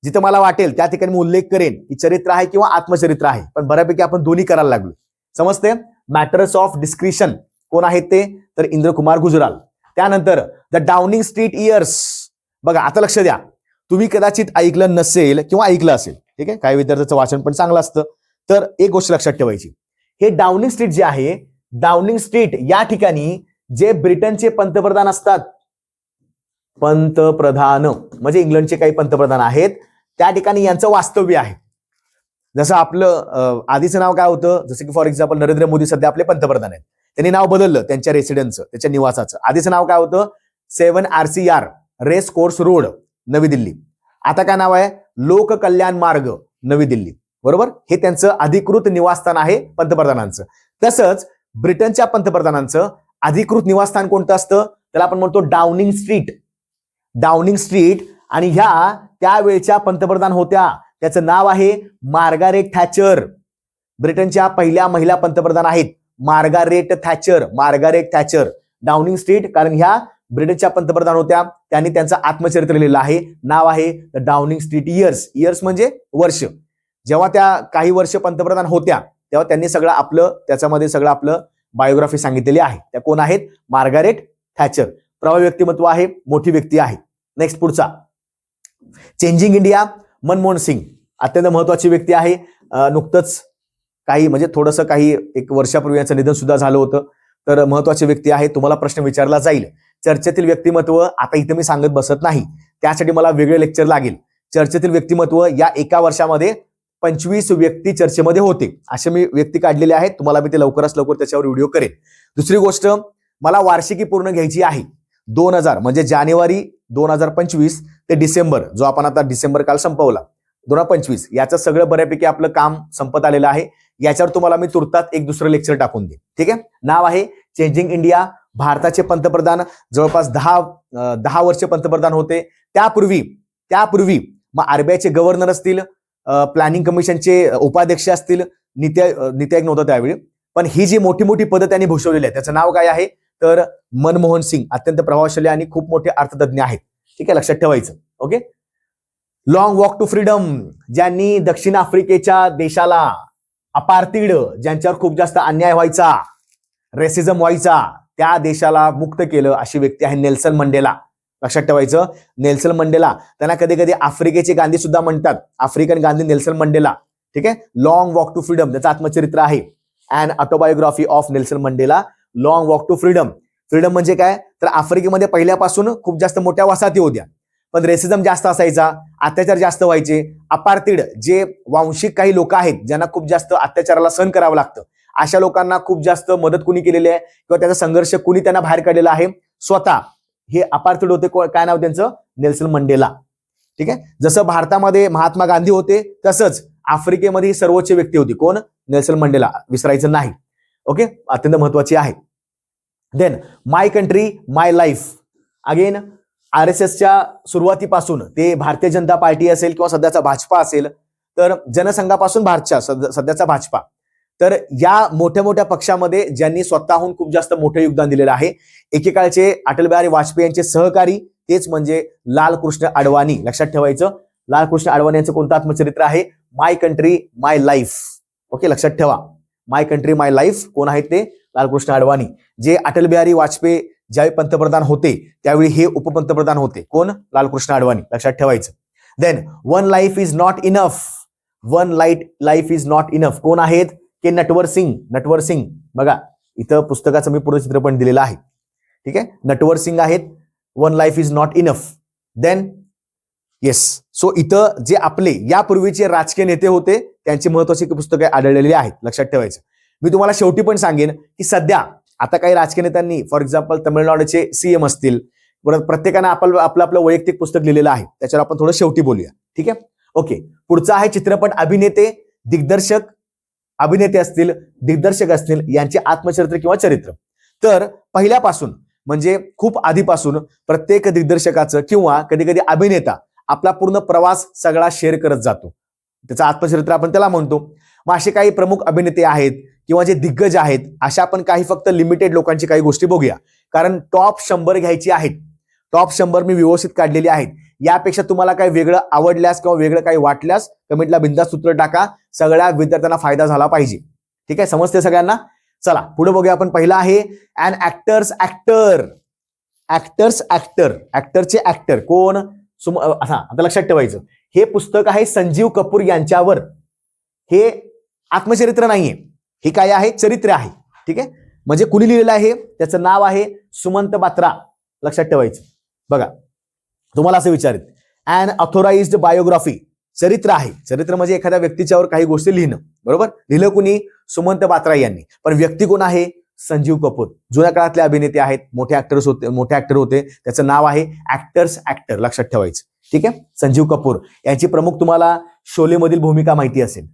जिथं मला वाटेल त्या ठिकाणी मी उल्लेख करेन की चरित्र आहे किंवा आत्मचरित्र आहे, पण बऱ्यापैकी आपण दोन्ही करायला लागलो. समजते? मॅटर्स ऑफ डिस्क्रिशन कोण आहेत ते, तर इंद्रकुमार गुजराल. त्यानंतर द डाउनिंग स्ट्रीट इयर्स. बघा आता लक्ष द्या, तुम्ही कदाचित ऐकलं नसेल किंवा ऐकलं असेल, ठीक आहे, काही विद्यार्थ्यांचं वाचन पण चांगलं असतं. तर एक गोष्ट लक्षात ठेवायची, हे डाउनिंग स्ट्रीट जे आहे, डाउनिंग स्ट्रीट या ठिकाणी जे ब्रिटनचे पंतप्रधान असतात, पंतप्रधान म्हणजे इंग्लंडचे काही पंतप्रधान आहेत, त्या ठिकाणी यांचं वास्तव्य आहे. जसं आपलं आधीचं नाव काय होतं, जसं की फॉर एक्झाम्पल नरेंद्र मोदी सध्या आपले पंतप्रधान आहेत, त्यांनी नाव बदललं त्यांच्या रेसिडेन्सचं, त्याच्या निवासाचं. आधीचं नाव काय होतं, 7 RCR रेस कोर्स रोड नवी दिल्ली. आता काय नाव आहे, लोक कल्याण मार्ग नवी दिल्ली. बरोबर, हे त्यांचं अधिकृत निवासस्थान आहे पंतप्रधानांचं. तसंच ब्रिटनच्या पंतप्रधानांचं अधिकृत निवासस्थान कोणतं असतं, त्याला आपण म्हणतो डाउनिंग स्ट्रीट. Downing street. आणि ह्या त्यावेळच्या पंतप्रधान होत्या, त्याचं नाव आहे मार्गारेट थॅचर. ब्रिटनच्या पहिल्या महिला पंतप्रधान आहेत मार्गारेट थॅचर. डाउनिंग स्ट्रीट, कारण ह्या ब्रिटनच्या पंतप्रधान होत्या, त्यांनी त्यांचं आत्मचरित्र लिहिलं आहे. नाव आहे the Downing street years. Years म्हणजे वर्ष. जेव्हा त्या काही वर्ष पंतप्रधान होत्या, तेव्हा त्यांनी सगळं आपलं त्याच्यामध्ये सगळं आपलं बायोग्राफी सांगितलेली आहे. त्या कोण आहेत, मार्गारेट थॅचर. प्रभावी व्यक्तिमत्व आहे, मोठी व्यक्ती आहे. नेक्स्ट पुढचा, चेंजिंग इंडिया, मनमोहन सिंग. अत्यंत महत्वाची व्यक्ती आहे. नुकतंच काही म्हणजे थोडंसं काही एक वर्षापूर्वी यांचं निधन सुद्धा झालं होतं. तर महत्वाची व्यक्ती आहे. तुम्हाला प्रश्न विचारला जाईल, चर्चेतील व्यक्तिमत्व आता इथं मी सांगत बसत नाही, त्यासाठी मला वेगळे लेक्चर लागेल. चर्चेतील व्यक्तिमत्व या एका वर्षामध्ये 25 व्यक्ती चर्चेमध्ये होते, असे मी व्यक्ती काढलेले आहेत. तुम्हाला मी ते लवकरात लवकर त्याच्यावर व्हिडिओ करेन. दुसरी गोष्ट, मला वार्षिकी पूर्ण घ्यायची आहे. 2000 म्हणजे जानेवारी 2025 ते डिसेंबर, जो आपण आता डिसेंबर काल संपवला, 2025, याचं सगळं बऱ्यापैकी आपलं काम संपत आलेलं आहे. याच्यावर तुम्हाला मी तुर्तात एक दुसरं लेक्चर टाकून दे. ठीक आहे. नाव आहे चेंजिंग इंडिया. भारताचे पंतप्रधान जवळपास 10 वर्ष पंतप्रधान होते. त्यापूर्वी मग RBIचे गव्हर्नर असतील, प्लॅनिंग कमिशनचे उपाध्यक्ष असतील, नीती आयोग नव्हतं त्यावेळी, पण ही जी मोठी मोठी पदं त्यांनी भूषवलेली आहे, त्याचं नाव काय आहे तर मनमोहन सिंग. अत्यंत प्रभावशाली आणि खूप मोठे अर्थतज्ञ आहेत. ठीक आहे, लक्षात ठेवायचं. Okay. Long walk to freedom, ज्यांनी दक्षिण आफ्रिकेच्या देशाला अपार्थिड, ज्यांच्यावर खूप जास्त अन्याय व्हायचा, रेसिझम व्हायचा, त्या देशाला मुक्त केलं, अशी व्यक्ती आहे नेल्सन मंडेला. लक्षात ठेवायचं, नेल्सन मंडेला. त्यांना कधी कधी आफ्रिकेचे गांधी सुद्धा म्हणतात, आफ्रिकन गांधी नेल्सन मंडेला. ठीक आहे. लॉंग वॉक टू फ्रीडम त्याचं आत्मचरित्र आहे. And autobiography of Nelson Mandela, long walk to freedom. Freedom म्हणजे काय तर आफ्रिकेमध्ये पहिल्यापासून खूप जास्त मोठ्या वसाहती होत्या, पण रेसिझम जास्त असायचा, अत्याचार जास्त व्हायचे. अपार्थिड जे वांशिक काही लोक आहेत, ज्यांना खूप जास्त अत्याचाराला सहन करावं लागतं, अशा लोकांना खूप जास्त मदत कुणी केलेली आहे किंवा त्याचा संघर्ष कुणी त्यांना बाहेर काढलेला आहे, स्वतः हे अपार्थिड होते. काय नाव त्यांचं, नेल्सन मंडेला. ठीक आहे. जसं भारतामध्ये महात्मा गांधी होते, तसंच आफ्रिकेमध्ये ही सर्वोच्च व्यक्ती होती, कोण, नेल्सन मंडेला. विसरायचं नाही. ओके, अत्यंत महत्वाची आहे. देन माय कंट्री माय लाईफ. अगेन RSSच्या सुरुवातीपासून ते भारतीय जनता पार्टी असेल किंवा सध्याचा भाजपा असेल, तर जनसंघापासून सध्याचा भाजपा, तर या मोठ्या मोठ्या पक्षामध्ये ज्यांनी स्वतःहून खूप जास्त मोठं योगदान दिलेलं आहे, एकेकाळचे अटल बिहारी वाजपेयी यांचे सहकारी, तेच म्हणजे लालकृष्ण अडवाणी. लक्षात ठेवायचं, लालकृष्ण अडवाणी यांचं कोणतं आत्मचरित्र आहे? माय कंट्री माय लाईफ. ओके, लक्षात ठेवा, माय कंट्री माय लाईफ. कोण आहेत ते? लालकृष्ण अडवाणी. जे अटल बिहारी वाजपेयी ज्यावेळी पंतप्रधान होते त्यावेळी हे उपपंतप्रधान होते. कोण? लालकृष्ण अडवाणी. लक्षात ठेवायचं. Then one life is not enough. One life is not enough. कोण आहेत? के नटवर सिंग. नटवर सिंग बघा, इथं पुस्तकाचं मी पूर्ण चित्र पण दिलेलं आहे. ठीक आहे, नटवर सिंग आहेत. One life is not enough. Then yes, so इथं जे आपले यापूर्वीचे राजकीय नेते होते त्यांची महत्वाची पुस्तके आढळलेली आहेत. लक्षात ठेवायचं. मी तुम्हाला शेवटी पण सांगेन की सध्या आता काही राजकीय नेत्यांनी, फॉर एक्झाम्पल तमिळनाडूचे सीएम असतील, प्रत्येकानं आपलं आपलं वैयक्तिक पुस्तक लिहिलेलं आहे, त्याच्यावर आपण थोडं शेवटी बोलूया. ठीक आहे, ओके. पुढचा आहे चित्रपट अभिनेते, दिग्दर्शक, अभिनेते असतील, दिग्दर्शक असतील यांचे आत्मचरित्र किंवा चरित्र. तर पहिल्यापासून म्हणजे खूप आधीपासून प्रत्येक दिग्दर्शकाचं किंवा कधी कधी अभिनेता आपला पूर्ण प्रवास सगळा शेअर करत जातो. त्याचं आत्मचरित्र आपण त्याला म्हणतो. मग असे काही प्रमुख अभिनेते आहेत किंवा जे दिग्गज आहेत, अशा आपण काही फक्त लिमिटेड लोकांची काही गोष्टी बघूया, कारण टॉप 100 घ्यायची आहेत. टॉप 100 मी व्यवस्थित काढलेली आहेत. यापेक्षा तुम्हाला काही वेगळं आवडल्यास किंवा वेगळं काही वाटल्यास कमेंटला बिंदास उत्तर टाका. सगळ्या विद्यार्थ्यांना फायदा झाला पाहिजे. ठीक आहे, समजते सगळ्यांना? चला पुढे बघूया आपण. पहिला आहे and actors actor. Actors actor, ऍक्टरचे ऍक्टर कोण? आता लक्षात ठेवायचं, हे पुस्तक आहे संजीव कपूर यांच्यावर. हे आत्मचरित्र नाहीये, हे काय आहे? चरित्र आहे. ठीक आहे, म्हणजे कुणी लिहिलेलं आहे? त्याचं नाव आहे सुमंत बात्रा. लक्षात ठेवायचं. बघा, तुम्हाला असं विचारेल, अॅन ऑथोराइज्ड बायोग्राफी. चरित्र आहे. चरित्र म्हणजे एखाद्या व्यक्तीच्यावर काही गोष्टी लिहिणं. बरोबर, लिहिलं कुणी? सुमंत बात्रा यांनी. पण व्यक्ती कोण आहे? संजीव कपूर. जुन्या काळातले अभिनेते आहेत, मोठे ऍक्टर होते. त्याचं नाव आहे ऍक्टर्स ऍक्टर. लक्षात ठेवायचं. ठीक आहे, संजीव कपूर यांची प्रमुख तुम्हाला शोले मधील भूमिका माहिती असेल.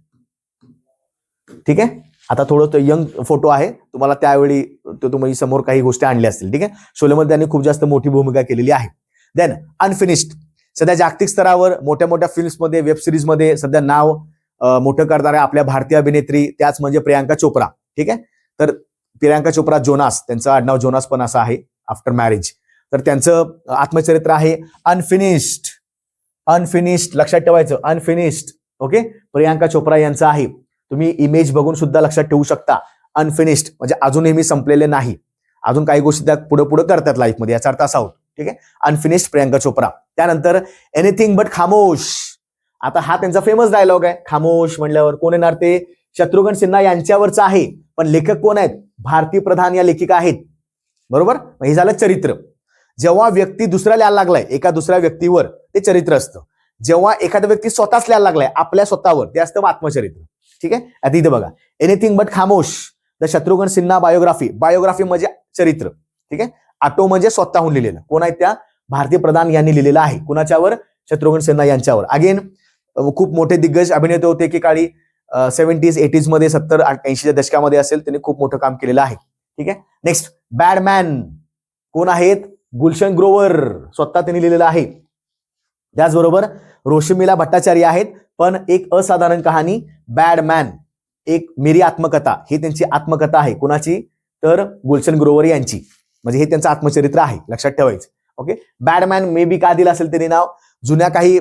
ठीक आहे, आता थोडं यंग फोटो आहे, तुम्हाला त्यावेळी तुम्ही समोर काही गोष्टी आणल्या असतील. ठीक आहे, शोलेमध्ये त्यांनी खूप जास्त मोठी भूमिका केलेली आहे. देन अनफिनिश्ड, सध्या जागतिक स्तरावर मोठ्या मोठ्या फिल्म्समध्ये, वेब सिरीजमध्ये सध्या नाव मोठं करणारे आपल्या भारतीय अभिनेत्री, त्याच म्हणजे प्रियांका चोप्रा. ठीक आहे, तर प्रियांका चोप्रा जोनास, त्यांचं आडनाव जोनास पण असं आहे आफ्टर मॅरेज. तर त्यांचं आत्मचरित्र आहे अनफिनिश्ड. अनफिनिश्ड लक्षात ठेवायचं, अनफिनिश्ड. ओके, प्रियांका चोप्रा यांचं आहे. तुम्ही इमेज बघून सुद्धा लक्षात ठेवू शकता. अनफिनिश्ड म्हणजे अजूनही मी संपलेले नाही, अजून काही गोष्टी त्यात पुढे पुढे करतात लाईफमध्ये, याचा अर्थ असा होतो. ठीक आहे, अनफिनिश्ड प्रियांका चोप्रा. त्यानंतर एनिथिंग बट खामोश. आता हा त्यांचा फेमस डायलॉग आहे. खामोश म्हणल्यावर कोण येणार? ते शत्रुघ्न सिन्हा यांच्यावरचं आहे. पण लेखक कोण आहेत? भारती प्रधान या लेखिका आहेत. बरोबर, हे झालं चरित्र. जेव्हा व्यक्ती दुसऱ्या लिहायला लागलाय, एका दुसऱ्या व्यक्तीवर, ते चरित्र असतं. जेव्हा एखादा व्यक्ती स्वतःच लिहायला लागलाय आपल्या स्वतःवर, ते असतं आत्मचरित्र. ठीक आहे, आता इथे बघा, anything but Khamosh, the Shatrughan Sinha biography. Biography म्हणजे चरित्र. ठीक आहे, ऑटो म्हणजे स्वतःहून लिहिलेलं. कोण आहेत त्या? भारती प्रधान यांनी लिहिलेलं आहे. कुणाच्यावर? शत्रुघ्न सिन्हा यांच्यावर. अगेन खूप मोठे दिग्गज अभिनेते होते की काळी 70s 80s मध्ये, 70 80च्या दशकामध्ये असेल, त्यांनी खूप मोठं काम केलेलं आहे. ठीक आहे, नेक्स्ट बॅडमॅन. कोण आहेत? गुलशन ग्रोवर, स्वतः त्यांनी लिहिलेलं आहे. त्याचबरोबर रोशमिला भट्टाचार्य आहेत. पण एक असाधारण कहाणी, बॅडमॅन, एक मेरी आत्मकथा, ही त्यांची आत्मकथा आहे. कुणाची? तर गुलशन ग्रोवर यांची. म्हणजे हे त्यांचं आत्मचरित्र आहे. लक्षात ठेवायचं. ओके, बॅडमॅन मे बी का दिलं असेल त्यांनी नाव? जुन्या काही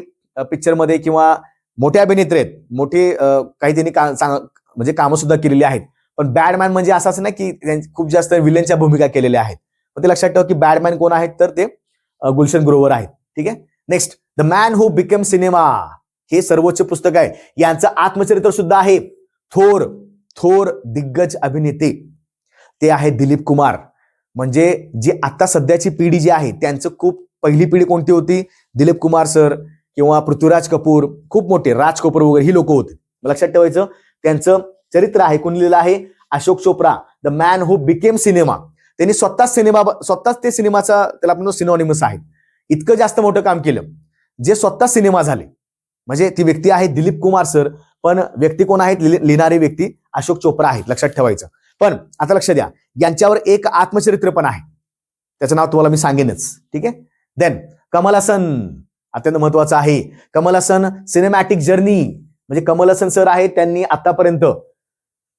पिक्चरमध्ये किंवा मोठे अभिनेते आहेत, मोठे काही त्यांनी म्हणजे कामं सुद्धा केलेली आहेत. पण बॅडमॅन म्हणजे असंच नाही की खूप जास्त विलनच्या भूमिका केलेल्या आहेत. पण ते लक्षात ठेवा की बॅडमॅन कोण आहेत? तर ते गुलशन ग्रोवर आहेत. ठीक आहे, next the man who become cinema. हे सर्वोच्च पुस्तक आहे. यांचं आत्मचरित्र सुद्धा आहे. थोर दिग्गज अभिनेते ते आहे दिलीप कुमार. म्हणजे जी आता सध्याची पिढी जी आहे, त्यांचं खूप पहिली पिढी कोणती होती? दिलीप कुमार सर किंवा पृथ्वीराज कपूर, खूप मोठे राज कपूर वगैरे ही लोक होते. लक्षात ठेवायचं, त्यांचं चरित्र आहे. कोण लिहिलं आहे? Ashok Chopra, the man who became cinema. त्यांनी स्वतःच ते सिनेमाचा, त्याला आपण सिनोनिमस आहे. इतकं जास्त मोठं काम केलं जे स्वतः सिनेमा झाले. म्हणजे ती व्यक्ती आहे दिलीप कुमार सर, पण व्यक्ती कोण आहेत? लिहिणारी व्यक्ती अशोक चोप्रा आहेत. लक्षात ठेवायचं. पण आता लक्ष द्या, यांच्यावर एक आत्मचरित्र पण आहे, त्याचं नाव तुम्हाला मी सांगेनच. ठीक आहे, देन कमल हसन, अत्यंत महत्वाचं आहे. कमल हसन सिनेमॅटिक जर्नी, म्हणजे कमल हसन सर आहेत, त्यांनी आतापर्यंत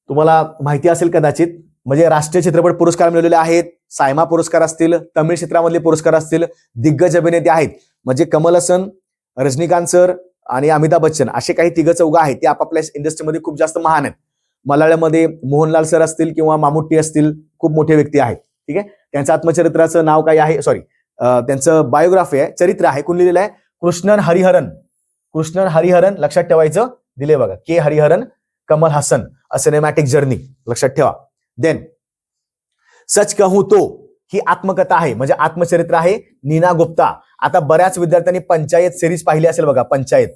तुम्हाला माहिती असेल कदाचित, म्हणजे राष्ट्रीय चित्रपट पुरस्कार मिळवलेले आहेत, सायमा पुरस्कार असतील, तमिळ क्षेत्रामधले पुरस्कार असतील, दिग्गज अभिनेते आहेत म्हणजे कमल हसन, रजनीकांत सर आणि अमिताभ बच्चन असे काही तिघ चौघ आहेत ते आपापल्या इंडस्ट्रीमध्ये खूप जास्त महान आहेत. मल्याळमध्ये मोहनलाल सर असतील किंवा मामुट्टी असतील, खूप मोठे व्यक्ती आहेत. ठीक आहे, त्यांचं आत्मचरित्राचं नाव काय आहे, सॉरी त्यांचं बायोग्राफी आहे, चरित्र आहे, कोण लिहिलेलं आहे, कृष्णन हरिहरन. कृष्णन हरिहरन लक्षात ठेवायचं, दिले बघा, के हरिहरन, कमल हसन, अ सिनेमॅटिक जर्नी, लक्षात ठेवा. देन सच कहूं तो ही आत्मकथा आहे म्हणजे आत्मचरित्र आहे, नीना गुप्ता. आता बऱ्याच विद्यार्थ्यांनी पंचायत सिरीज पाहिली असेल बघा, पंचायत,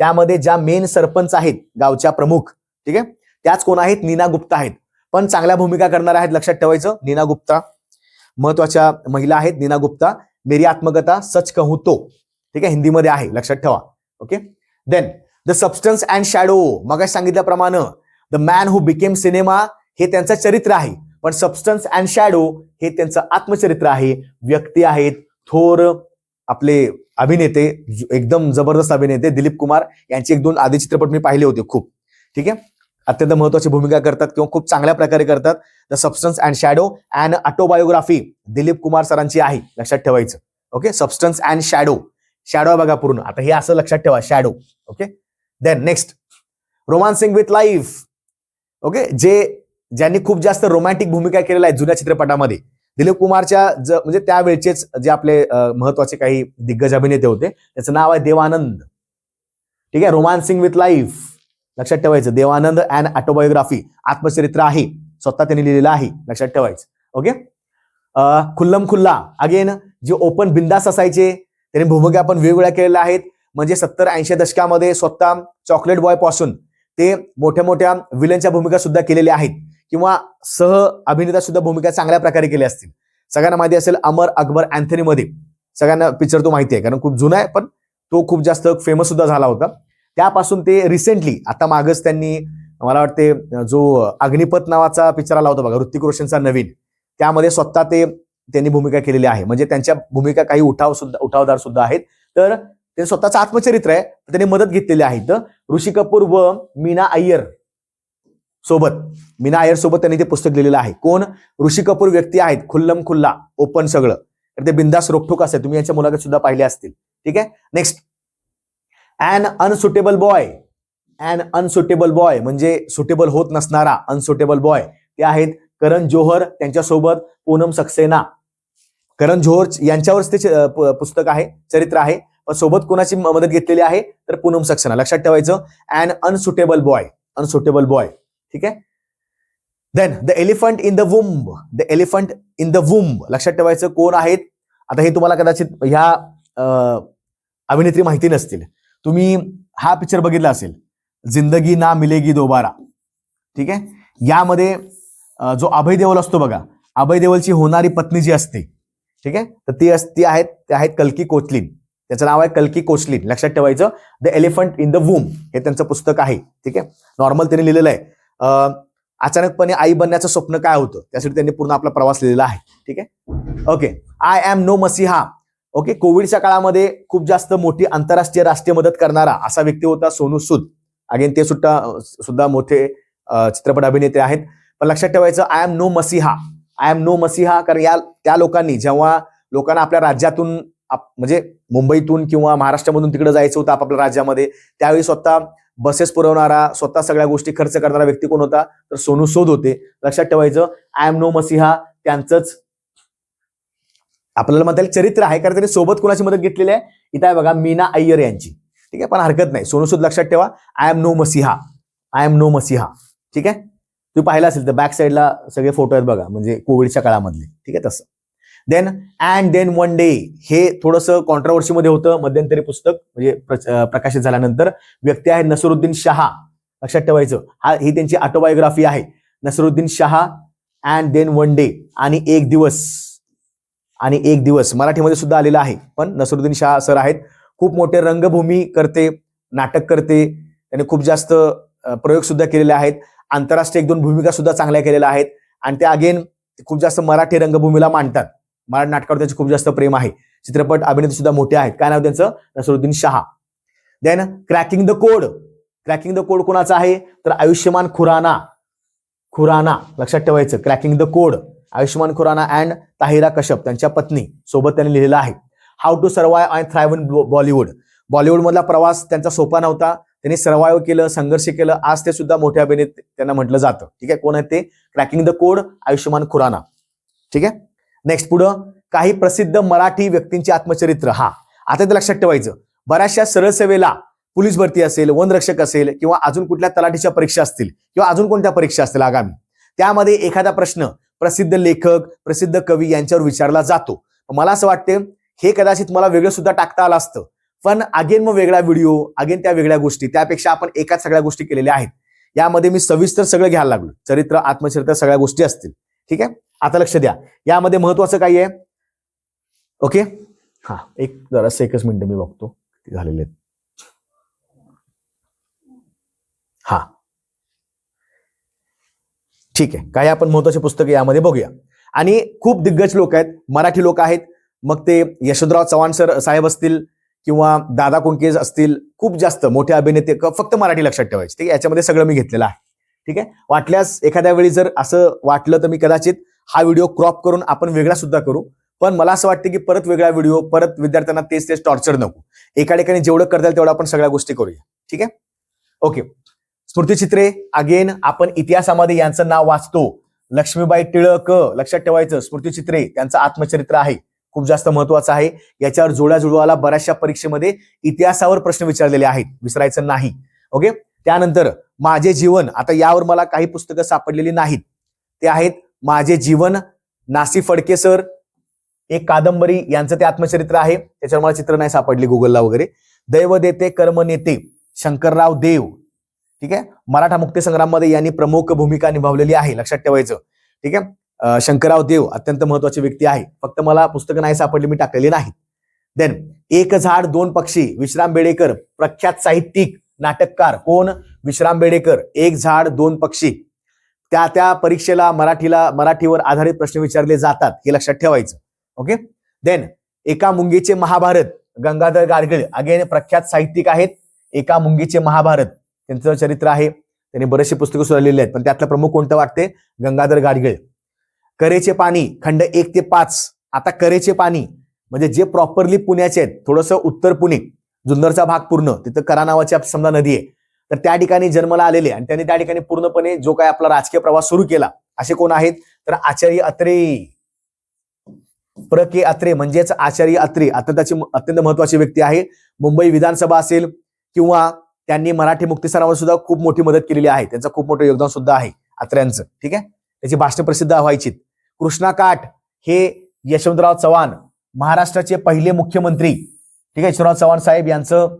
त्यामध्ये ज्या मेन सरपंच आहेत गावच्या प्रमुख, ठीक आहे, त्याच कोण आहेत, नीना गुप्ता आहेत. पण चांगल्या भूमिका करणार आहेत, लक्षात ठेवायचं, नीना गुप्ता महत्वाच्या महिला आहेत. नीना गुप्ता, मेरी आत्मकथा सच कहूं तो, ठीक आहे, हिंदीमध्ये आहे, लक्षात ठेवा. Okay. Then the substance and shadow, मग सांगितल्याप्रमाणे the man who became cinema हे त्यांचं चरित्र आहे, पण सबस्टन्स अँड शॅडो हे त्यांचं आत्मचरित्र आहे. व्यक्ती आहेत थोर आपले अभिनेते, एकदम जबरदस्त अभिनेते दिलीप कुमार यांचे 1-2 आधी चित्रपट मी पाहिले होते खूप. ठीक आहे, अत्यंत महत्वाची भूमिका करतात किंवा खूप चांगल्या प्रकारे करतात. The substance and shadow and autobiography Dilip Kumar सरांची आहे, लक्षात ठेवायचं. ओके, सबस्टन्स अँड शॅडो, शॅडो बघा पूर्ण, आता हे असं लक्षात ठेवा, shadow. Okay. Then next romancing with life. Okay, ज्यांनी खूप जास्त रोमॅन्टिक भूमिका केलेल्या आहेत जुन्या चित्रपटामध्ये, दिलीप कुमारच्या म्हणजे त्यावेळचेच जे आपले महत्वाचे काही दिग्गज अभिनेते होते, त्याचं नाव आहे देवानंद. ठीक आहे, रोमान्सिंग विथ लाईफ, लक्षात ठेवायचं, देवानंद अँड ऑटोबायोग्राफी, आत्मचरित्र आहे, स्वतः त्यांनी लिहिलेलं आहे, लक्षात ठेवायचं. ओके. खुल्लम खुल्ला, अगेन जे ओपन बिंदास असायचे, त्यांनी भूमिका पण वेगवेगळ्या केलेल्या आहेत. म्हणजे 70-80 दशकामध्ये स्वतः चॉकलेट बॉय पासून ते मोठ्या मोठ्या विलनच्या भूमिका सुद्धा केलेल्या आहेत किंवा सह अभिनेता सुद्धा भूमिका चांगल्या प्रकारे केल्या असतील. सगळ्यांना माहिती असेल अमर अकबर अँथनी मध्ये, सगळ्यांना पिक्चर तो माहिती आहे कारण खूप जुना आहे, पण तो खूप जास्त फेमस सुद्धा झाला होता. त्यापासून ते रिसेंटली आता मागच त्यांनी, मला वाटते जो अग्निपथ नावाचा पिक्चर आला होता बघा, ऋतिक रोशनचा नवीन, त्यामध्ये स्वतः त्यांनी भूमिका केलेली आहे. म्हणजे त्यांच्या भूमिका काही उठावदार सुद्धा आहेत. तर ते स्वतःचं आत्मचरित्र आहे, त्यांनी मदत घेतलेली आहे. तर ऋषी कपूर व मीना अय्यर सोबत त्यांनी ते पुस्तक लिहिलेलं आहे. कोण, ऋषी कपूर व्यक्ती आहेत, खुल्लम खुल्ला, ओपन सगळं, तर ते बिंदास रोखोक असते. तुम्ही यांच्या मुलाखत सुद्धा पाहिल्या असतील. ठीक आहे. नेक्स्ट अन अनसुटेबल बॉय. अन अनसुटेबल बॉय म्हणजे सुटेबल होत नसणारा, अनसुटेबल बॉय, ते आहेत करण जोहर, त्यांच्यासोबत पूनम सक्सेना. करण जोहर यांच्यावरच ते पुस्तक आहे, चरित्र आहे, पण सोबत कोणाची मदत घेतलेली आहे तर पूनम सक्सेना. लक्षात ठेवायचं, an unsuitable boy, unsuitable boy. ठीक आहे. Then the elephant in the womb. The elephant in the womb लक्षात ठेवायचं, कोण आहेत. आता हे तुम्हाला कदाचित ह्या अभिनेत्री माहिती नसतील. तुम्ही हा पिक्चर बघितला असेल, जिंदगी ना मिलेगी दोबारा. ठीक आहे, यामध्ये जो अभय देओल असतो बघा, अभय देओलची होणारी पत्नी जी असते, ठीक आहे, तर ती आहेत कल्की कोचलिन. त्याचं नाव आहे कल्की कोचलिन. लक्षात ठेवायचं, द एलिफंट इन द वूम हे त्यांचं पुस्तक आहे. ठीक आहे, नॉर्मल त्यांनी लिहिलेलं आहे. अचानकपणे आई बनण्याचं स्वप्न काय होतं, त्यासाठी त्यांनी पूर्ण आपला प्रवास लिहिलेला आहे. ठीक आहे. ओके. आय एम नो मसीहा. ओके, कोविडच्या काळामध्ये खूप जास्त मोठी आंतरराष्ट्रीय राष्ट्रीय मदत करणारा असा व्यक्ती होता सोनू सूद. अगेन ते सुद्धा मोठे चित्रपट अभिनेते आहेत. पण लक्षात ठेवायचं, आय एम नो मसीहा, आय एम नो मसीहा, कारण त्या लोकांनी जेव्हा लोकांना आपल्या राज्यातून म्हणजे मुंबईतून किंवा महाराष्ट्रामधून तिकडे जायचं होतं आपापल्या राज्यामध्ये, त्यावेळी स्वतः बसेस पुरवणारा, स्वतः सगळ्या गोष्टी खर्च करणारा व्यक्ती कोण होता तर सोनू सूद होते. लक्षात ठेवायचं, आय एम नो मसीहा त्यांचंच आपल्याला म्हणता येईल चरित्र आहे, कारण त्यांनी सोबत कोणाची मदत घेतलेली आहे, इथं आहे बघा, मीना अय्यर यांची. ठीक आहे, पण हरकत नाही, सोनू सूद लक्षात ठेवा, आय एम नो मसीहा, आय एम नो मसीहा. ठीक आहे, तुम्ही पाहिलं असेल तर बॅक साईडला सगळे फोटो आहेत बघा, म्हणजे कोविडच्या काळामधले. ठीक आहे, तसं. Then and then one day हे थोडंसं कॉन्ट्रोवर्सीमध्ये होतं मध्यंतरी पुस्तक, म्हणजे प्रकाशित झाल्यानंतर. व्यक्ती आहे नसरुद्दीन शहा. लक्षात ठेवायचं, ही त्यांची ऑटोबायोग्राफी आहे, Naseeruddin Shah. And then one day आणि एक दिवस मराठीमध्ये सुद्धा आलेला आहे. पण नसरुद्दीन शहा सर आहेत, खूप मोठे रंगभूमी करते, नाटक करते, त्यांनी खूप जास्त प्रयोग सुद्धा केलेले आहेत. आंतरराष्ट्रीय 1-2 भूमिका सुद्धा चांगल्या केलेल्या आहेत. आणि ते अगेन खूप जास्त मराठी रंगभूमीला मांडतात. मराठी नाटकावर त्यांचं खूप जास्त प्रेम आहे. चित्रपट अभिनेते सुद्धा मोठे आहेत. काय नाव त्यांचं, Naseeruddin Shah. Then cracking the code. Cracking the code कोणाचं आहे तर आयुष्यमान खुराना. खुराना लक्षात ठेवायचं, cracking the code, Ayushmann Khurana and Tahira Kashyap त्यांच्या पत्नी सोबत त्यांनी लिहिलेलं आहे. How to survive and thrive in Bollywood. बॉलिवूडमधला प्रवास त्यांचा सोपा नव्हता, त्यांनी सर्वाइव्ह केलं, संघर्ष केलं, आज ते सुद्धा मोठ्या अभिनेते त्यांना म्हटलं जातं. ठीक आहे, कोण आहेत ते? Cracking the code, Ayushmann Khurrana. ठीक आहे, नेक्स्ट पुढं काही प्रसिद्ध मराठी व्यक्तींची आत्मचरित्र. हा आता ते लक्षात ठेवायचं. बऱ्याचशा सरळ सेवेला पोलीस भरती असेल, वनरक्षक असेल, किंवा अजून कुठल्या तलाठीच्या परीक्षा असतील, किंवा अजून कोणत्या परीक्षा असतील आगामी, त्यामध्ये एखादा प्रश्न प्रसिद्ध लेखक, प्रसिद्ध कवी यांच्यावर विचारला जातो. मला असं वाटतं हे कदाचित मला वेगळं सुद्धा टाकता आलं असतं, पण अगेन मग वेगळा व्हिडिओ, अगेन त्या वेगळ्या गोष्टी, त्यापेक्षा आपण एकाच सगळ्या गोष्टी केलेल्या आहेत. यामध्ये मी सविस्तर सगळं घ्यायला लागलो, चरित्र, आत्मचरित्र सगळ्या गोष्टी असतील. ठीक आहे, आता लक्ष द्या, यामध्ये महत्वाचं काय आहे? ओके, हा एक जरासं एकच मिनिट मी बघतो किती झालेले आहेत. हा ठीक आहे, काही आपण महत्वाचे पुस्तकं यामध्ये बघूया. आणि खूप दिग्गज लोक आहेत, मराठी लोक आहेत, मग ते यशवंतराव चव्हाण सर साहेब असतील किंवा दादा कोंडके असतील, खूप जास्त मोठे अभिनेते, फक्त मराठी लक्षात ठेवायचे. ठीक आहे, याच्यामध्ये सगळं मी घेतलेलं आहे. ठीक आहे, वाटल्यास एखाद्या वेळी जर असं वाटलं तर मी कदाचित हा व्हिडिओ क्रॉप करून आपण वेगळा सुद्धा करू, पण मला असं वाटतं की परत वेगळा व्हिडिओ, परत विद्यार्थ्यांना तेच टॉर्चर नको. एका ठिकाणी जेवढं करता येईल तेवढं आपण सगळ्या गोष्टी करूया. ठीक आहे, ओके. स्मृतिचित्रे, अगेन आपण इतिहासामध्ये यांचं नाव वाचतो. लक्ष्मीबाई टिळक लक्षात ठेवायचं. स्मृतिचित्रे त्यांचं आत्मचरित्र आहे, खूप जास्त महत्वाचं आहे. याच्यावर जोड्या जुळवाला बऱ्याचशा परीक्षेमध्ये इतिहासावर प्रश्न विचारलेले आहेत, विसरायचं नाही. ओके, त्यानंतर माझे जीवन, आता यावर मला काही पुस्तकं सापडलेली नाहीत, ते आहेत माझे जीवन, नासी फडके सर, एक कादंबरी, यांचं ते आत्मचरित्र आहे. त्याच्यावर मला चित्र नाही सापडली गुगलला वगैरे. दैव देते कर्म नेते, शंकरराव देव. ठीक आहे, मराठा मुक्तीसंग्राममध्ये यांनी प्रमुख भूमिका निभावलेली आहे, लक्षात ठेवायचं. ठीक आहे, शंकरराव देव अत्यंत महत्वाची व्यक्ती आहे, फक्त मला पुस्तकं नाही सापडली, मी टाकलेली नाही. देन एक झाड दोन पक्षी, विश्राम बेडेकर, प्रख्यात साहित्यिक, नाटककार. कोण? विश्राम बेडेकर. एक झाड दोन पक्षी. त्या परीक्षेला मराठीवर आधारित प्रश्न विचारले जातात, हे लक्षात ठेवायचं. ओके, देन एका मुंगीचे महाभारत, गंगाधर गाडगीळ, अगेन प्रख्यात साहित्यिक आहेत. एका मुंगीचे महाभारत त्यांचं चरित्र आहे, त्यांनी बरेचसे पुस्तकं सुद्धा लिहिली आहेत, पण त्यातलं प्रमुख कोणतं वाटते? गंगाधर गाडगीळ. करेचे पाणी, खंड 1 ते 5. आता करेचे पाणी म्हणजे जे प्रॉपरली पुण्याचे आहेत, थोडंसं उत्तर पुणे, जुन्नरचा भाग पूर्ण, तिथं करा नावाची समजा नदी आहे, तर त्या ठिकाणी जन्माला आलेले आणि त्यांनी त्या ठिकाणी पूर्णपणे जो काय आपला राजकीय प्रवास सुरू केला, असे कोण आहेत? तर आचार्य अत्रे, प्र के अत्रे, म्हणजेच आचार्य अत्रे, अत्यंत महत्वाची व्यक्ती आहे. मुंबई विधानसभा असेल किंवा त्यांनी मराठी मुक्तीसंग्रामावर सुद्धा खूप मोठी मदत केलेली आहे, त्यांचं खूप मोठं योगदान सुद्धा आहे अत्र्यांचं. ठीक आहे, त्याची भाषण प्रसिद्ध व्हायची. कृष्णा काठ हे यशवंतराव चव्हाण, महाराष्ट्राचे पहिले मुख्यमंत्री. ठीक आहे, यशवंतराव चव्हाण साहेब यांचं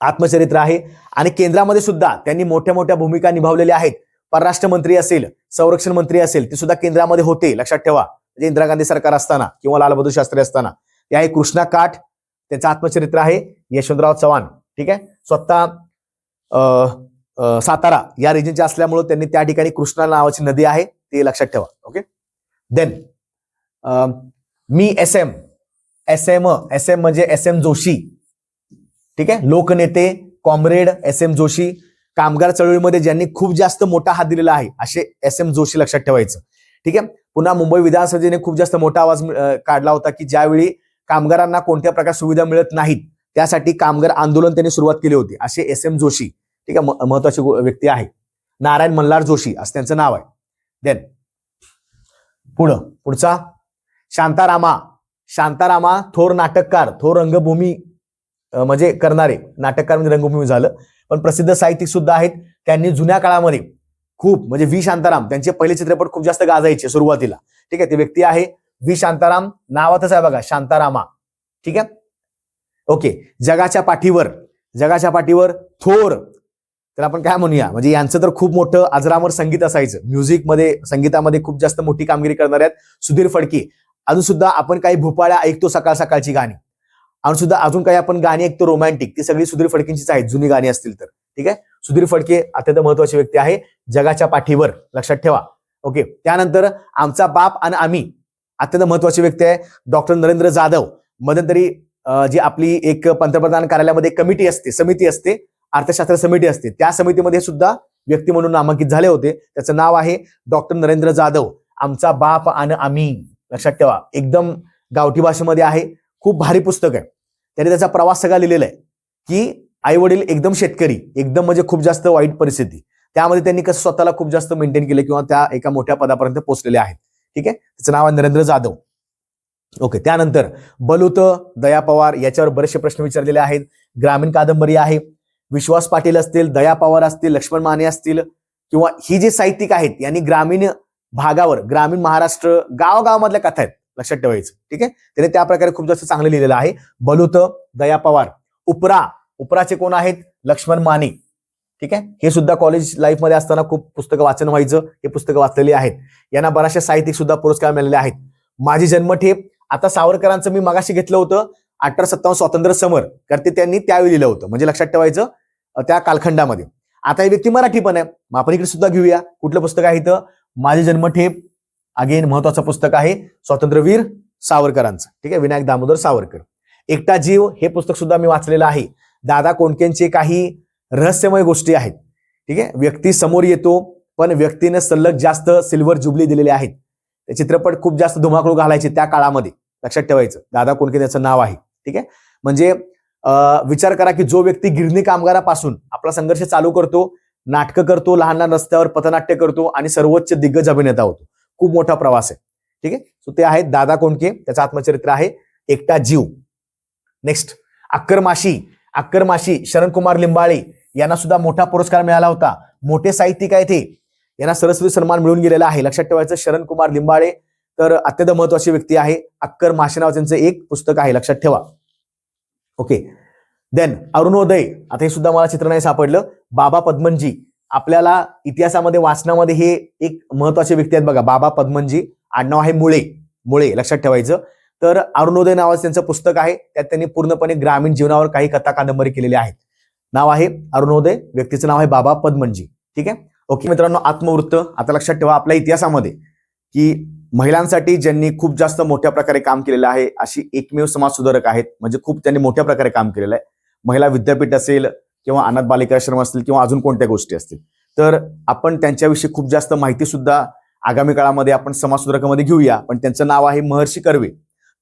आत्मचरित्र आहे. आणि केंद्रामध्ये सुद्धा त्यांनी मोठ्या मोठ्या भूमिका निभावलेल्या आहेत. परराष्ट्र मंत्री असेल, संरक्षण मंत्री असेल, ते सुद्धा केंद्रामध्ये होते, लक्षात ठेवा. म्हणजे इंदिरा गांधी सरकार असताना किंवा लालबहादूर शास्त्री असताना. ते आहे कृष्णा काठ, त्यांचं आत्मचरित्र आहे. यशवंतराव चव्हाण, ठीक आहे, स्वतः सातारा या रिजनचे असल्यामुळे त्यांनी त्या ठिकाणी कृष्णा नावाची नदी आहे, ते लक्षात ठेवा. ओके, देन मी एस एम म्हणजे SM जोशी. ठीक आहे, लोकनेते, कॉम्रेड SM जोशी. कामगार चळवळीमध्ये ज्यांनी खूप जास्त मोठा हात दिलेला आहे, असे SM जोशी लक्षात ठेवायचं. ठीक आहे, पुन्हा मुंबई विधानसभेने खूप जास्त मोठा आवाज काढला होता की ज्यावेळी कामगारांना कोणत्या प्रकार सुविधा मिळत नाहीत, त्यासाठी कामगार आंदोलन त्यांनी सुरुवात केली होती, असे SM जोशी. ठीक आहे, महत्वाची व्यक्ती आहे. नारायण मल्हार जोशी असं त्यांचं नाव आहे. देन पुढचा शांतारामा, थोर नाटककार, थोर रंगभूमी म्हणजे करणारे, नाटककार म्हणजे रंगभूमी झालं, पण प्रसिद्ध साहित्यिक सुद्धा आहेत. त्यांनी जुन्या काळामध्ये खूप, म्हणजे व्ही शांताराम, त्यांचे पहिले चित्रपट खूप जास्त गाजायचे सुरुवातीला. ठीक आहे, ती व्यक्ती आहे व्ही शांताराम, नावातच आहे बघा, शांतारामा. ठीक आहे, ओके. जगाच्या पाठीवर थोर, तर आपण काय म्हणूया, म्हणजे यांचं तर खूप मोठं अजरामर संगीत असायचं. संगीतामध्ये खूप जास्त मोठी कामगिरी करणारे आहेत सुधीर फडके. अजून सुद्धा आपण काही भोपाळ्या ऐकतो, सकाळची गाणी, अजून काही आपण गाणी ऐकतो रोमॅन्टिक, ती सगळी सुधीर फडकेंचीच आहेत, जुनी गाणी असतील तर. ठीक आहे, सुधीर फडके अत्यंत महत्वाची व्यक्ती आहे. जगाच्या पाठीवर लक्षात ठेवा. ओके, त्यानंतर आमचा बाप आणि आम्ही, अत्यंत महत्वाची व्यक्ती आहे डॉक्टर नरेंद्र जाधव. मध्यंतरी जी आपली एक पंतप्रधान कार्यालयामध्ये कमिटी असते, समिती असते, अर्थशास्त्र समिती असते, त्या समितीमध्ये सुद्धा व्यक्ती म्हणून नामांकित झाले होते. त्याचं नाव आहे डॉक्टर नरेंद्र जाधव, आमचा बाप आणि आम्ही. लक्षात ठेवा, एकदम गावठी भाषेमध्ये आहे, खूप भारी पुस्तक आहे. त्याने त्याचा प्रवास सगळा लिहिलेला आहे की आई वडील एकदम शेतकरी, एकदम म्हणजे खूप जास्त वाईट परिस्थिती, त्यामध्ये त्यांनी कसं स्वतःला खूप जास्त मेंटेन केले किंवा त्या एका मोठ्या पदापर्यंत पोहोचलेले आहेत. ठीक आहे, त्याचं नाव आहे नरेंद्र जाधव. ओके, त्यानंतर बलूत, दया पवार, याच्यावर बरेचसे प्रश्न विचारलेले आहेत. ग्रामीण कादंबरी आहे, विश्वास पाटील असतील, दया पवार असतील, लक्ष्मण माने असतील, किंवा ही जी साहित्यिक आहेत यांनी ग्रामीण भागावर, ग्रामीण महाराष्ट्र, गावागावामधल्या कथा आहेत, लक्षात ठेवायचं. ठीक आहे, त्याने त्या प्रकारे खूप जास्त चांगलं लिहिलेलं आहे. बलूत, दया पवार. उपराचे कोण आहेत? लक्ष्मण माने. ठीक आहे, हे सुद्धा कॉलेज लाईफ मध्ये असताना खूप पुस्तकं वाचन व्हायचं, हे पुस्तकं वाचलेली आहेत. यांना बऱ्याचशा साहित्यिक सुद्धा पुरस्कार मिळालेले आहेत. माझी जन्मठेप, आता सावरकरांचं मी मगाशी घेतलं होतं 1857 स्वातंत्र्य समर, करते त्यांनी त्यावेळी लिहिलं होतं, म्हणजे लक्षात ठेवायचं त्या कालखंडामध्ये. आता ही व्यक्ती मराठी पण आहे, मग आपण इकडे सुद्धा घेऊया. कुठलं पुस्तक आहे इथं? माझी जन्मठेप, अगेन महत्वाचं पुस्तक आहे, स्वातंत्र्यवीर सावरकरांचं. ठीक आहे, विनायक दामोदर सावरकर. एकटा जीव, हे पुस्तक सुद्धा मी वाचलेलं आहे. दादा कोंडकेंचे काही रहस्यमय गोष्टी आहेत. ठीक आहे, व्यक्ती समोर येतो पण व्यक्तीने सलग जास्त सिल्वर जुबली दिलेले आहेत. ते चित्रपट खूप जास्त धुमाकूळ घालायचे त्या काळामध्ये, लक्षात ठेवायचं. दादा कोंडके त्याचं नाव आहे. ठीक आहे, म्हणजे विचार करा की जो व्यक्ती गिरणी कामगारापासून आपला संघर्ष चालू करतो, नाटकं करतो, लहान लहान रस्त्यावर पथनाट्य करतो आणि सर्वोच्च दिग्गज अभिनेता होतो. खूप मोठा प्रवास आहे. ठीक आहे, सो ते आहेत दादा कोंडके, त्याचं आत्मचरित्र आहे एकटा जीव. नेक्स्ट, अक्करमाशी, शरणकुमार लिंबाळे यांना सुद्धा मोठा पुरस्कार मिळाला होता. मोठे साहित्यिक आहेत हे, यांना सरस्वती सन्मान मिळून गेलेला आहे, लक्षात ठेवायचं. शरणकुमार लिंबाळे तर अत्यंत महत्वाची व्यक्ती आहे. अक्करमाशी नाव त्यांचं एक पुस्तक आहे, लक्षात ठेवा. ओके, देन अरुणोदय, आता हे सुद्धा मला चित्र नाही सापडलं. बाबा पद्मनजी, आपल्याला इतिहासामध्ये वाचनामध्ये हे एक महत्वाचे व्यक्ती आहेत बघा, बाबा पद्मनजी. आडनाव आहे मुळे, लक्षात ठेवायचं. तर अरुणोदय नावाचं त्यांचं पुस्तक आहे, त्यात त्यांनी पूर्णपणे ग्रामीण जीवनावर काही कथा कादंबरी केलेली आहेत. नाव आहे अरुणोदय, व्यक्तीचं नाव आहे बाबा पद्मनजी. ठीक आहे, ओके मित्रांनो. आत्मवृत्त, आता लक्षात ठेवा आपल्या इतिहासामध्ये की महिलांसाठी ज्यांनी खूप जास्त मोठ्या प्रकारे काम केलेलं आहे अशी एकमेव समाज सुधारक आहेत, म्हणजे खूप त्यांनी मोठ्या प्रकारे काम केलेलं आहे. महिला विद्यापीठ असेल किंवा अनाथ बालिकाश्रम असतील किंवा अजून कोणत्या गोष्टी असतील, तर आपण त्यांच्याविषयी खूप जास्त माहिती सुद्धा आगामी काळामध्ये आपण समाज सुधारकामध्ये घेऊया. पण त्यांचं नाव आहे महर्षी कर्वे.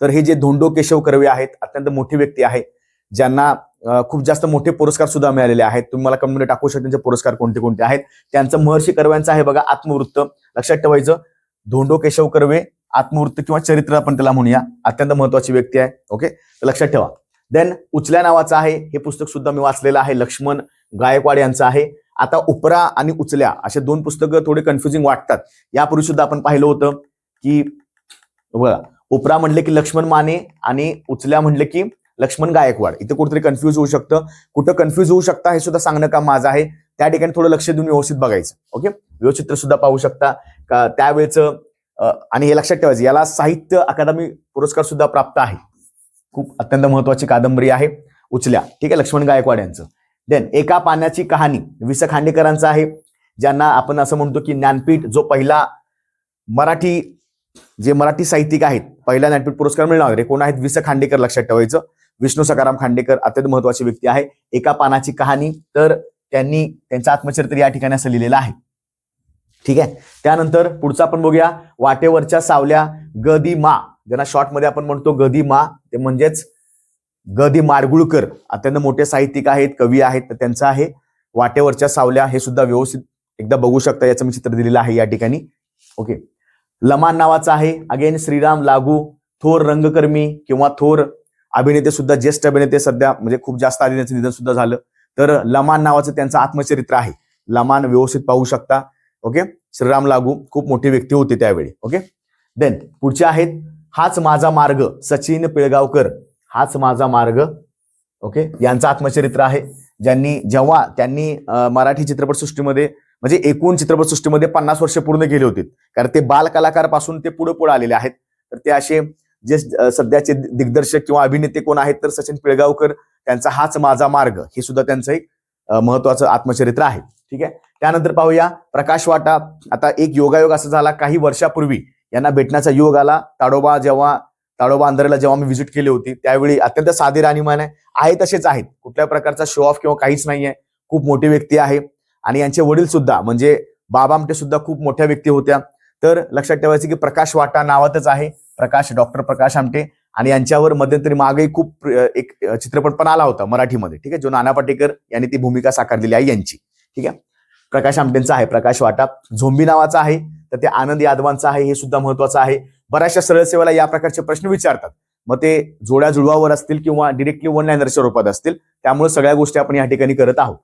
तर हे जे धोंडो केशव कर्वे आहेत, अत्यंत मोठी व्यक्ती आहे, ज्यांना खूप जास्त मोठे पुरस्कार सुद्धा मिळालेले आहेत. तुम्ही मला कमेंटमध्ये टाकू शकता त्यांचे पुरस्कार कोणते कोणते आहेत. त्यांचं महर्षी कर्व्यांचं आहे बघा आत्मवृत्त, लक्षात ठेवायचं. धोंडो केशव कर्वे आत्मवृत्त किंवा चरित्र आपण त्याला म्हणूया, अत्यंत महत्वाची व्यक्ती आहे. ओके, तर लक्षात ठेवा. देन उचल्या नावाचं आहे, हे पुस्तक सुद्धा मी वाचलेलं आहे, लक्ष्मण गायकवाड यांचं आहे. आता उपरा आणि उचल्या असे दोन पुस्तकं थोडे कन्फ्युजिंग वाटतात. यापूर्वी सुद्धा आपण पाहिलं होतं की बघा, उपरा म्हणले की लक्ष्मण माने आणि उचल्या म्हणले की लक्ष्मण गायकवाड. इथे कुठेतरी कन्फ्युज होऊ शकतं. कुठं कन्फ्युज होऊ शकता हे सुद्धा सांगणं काम माझं आहे. त्या ठिकाणी थोडं लक्ष देऊन व्यवस्थित बघायचं. ओके, व्यवस्थित सुद्धा पाहू शकता का त्यावेळेचं. आणि हे लक्षात ठेवायचं, याला साहित्य अकादमी पुरस्कार सुद्धा प्राप्त आहे. खूप अत्यंत महत्वाची कादंबरी आहे उचल्या. ठीक आहे, लक्ष्मण गायकवाड यांचं. देन एका पाण्याची कहाणी, वि स खांडेकरांचं आहे, ज्यांना आपण असं म्हणतो की ज्ञानपीठ, जो पहिला मराठी साहित्यिक आहेत, पहिला ज्ञानपीठ पुरस्कार मिळणार कोण आहेत? वि स खांडेकर, लक्षात ठेवायचं. विष्णू सखाराम खांडेकर अत्यंत महत्वाची व्यक्ती आहे. एका पानाची कहाणी, तर त्यांनी त्यांचं आत्मचरित्र या ठिकाणी असं लिहिलेलं आहे. ठीक आहे, त्यानंतर पुढचा आपण बघूया. वाटेवरच्या सावल्या, ग दि मा, ज्यांना शॉर्ट मध्ये आपण म्हणतो ग दि मा, ते म्हणजेच ग दि माडगुळकर, अत्यंत मोठे साहित्यिक आहेत, कवी आहेत. तर त्यांचं आहे वाटेवरच्या सावल्या, हे सुद्धा व्यवस्थित एकदा बघू शकता, याचं मी चित्र दिलेलं आहे या ठिकाणी. ओके, लमान नावाचा आहे, अगेन श्रीराम लागू, थोर रंगकर्मी किंवा थोर अभिनेते सुद्धा, ज्येष्ठ अभिनेते, सध्या म्हणजे खूप जास्त आधी त्यांचं निधन सुद्धा झालं. तर लमान नावाचं त्यांचं आत्मचरित्र आहे. लमान व्यवस्थित पाहू शकता. ओके, श्रीराम लागू खूप मोठी व्यक्ती होती त्यावेळी. ओके, देन पुढचे आहेत हाच माझा मार्ग, सचिन पिळगावकर, हाच माझा मार्ग. ओके, यांचं आत्मचरित्र आहे, जेव्हा त्यांनी मराठी चित्रपटसृष्टीमध्ये म्हणजे एकूण चित्रपटसृष्टीमध्ये 50 वर्ष पूर्ण केली होती, कारण ते बाल कलाकार पासून ते पुढे पुढे आलेले आहेत. तर ते असे जे सध्याचे दिग्दर्शक किंवा अभिनेते कोण आहेत, तर सचिन पिळगावकर, त्यांचा हाच माझा मार्ग, हे सुद्धा त्यांचं एक महत्वाचं आत्मचरित्र आहे. ठीक आहे, त्यानंतर पाहूया प्रकाश वाटा. आता एक योगायोग असा झाला, काही वर्षापूर्वी यांना भेटण्याचा योग आला. ताडोबा अंधारेला जेव्हा मी व्हिजिट केली होती, त्यावेळी अत्यंत साधे राहणीमान आहे, तसेच आहेत, कुठल्या प्रकारचा शो ऑफ किंवा काहीच नाहीये. खूप मोठी व्यक्ती आहे आणि यांचे वडील सुद्धा म्हणजे बाबा आमटे सुद्धा खूप मोठ्या व्यक्ती होत्या. तर लक्षात ठेवायचं की प्रकाश वाटा नावातच आहे डॉक्टर प्रकाश आमटे. आणि यांच्यावर मध्यंतरी मागे खूप एक चित्रपट पण आला होता मराठीमध्ये, ठीक आहे, जो नाना पाटेकर यांनी ती भूमिका साकारलेली आहे यांची. ठीक आहे, प्रकाश आमटेंचा आहे प्रकाश वाटा. झोंबी नावाचा आहे तर ते आनंद यादवांचा आहे, हे सुद्धा महत्वाचं आहे. बऱ्याचशा सरळ सेवेला या प्रकारचे प्रश्न विचारतात, मग ते जोड्या जुळवावर असतील किंवा डिरेक्टली वन लाइनरच्या रूपात असतील, त्यामुळे सगळ्या गोष्टी आपण या ठिकाणी करत आहोत.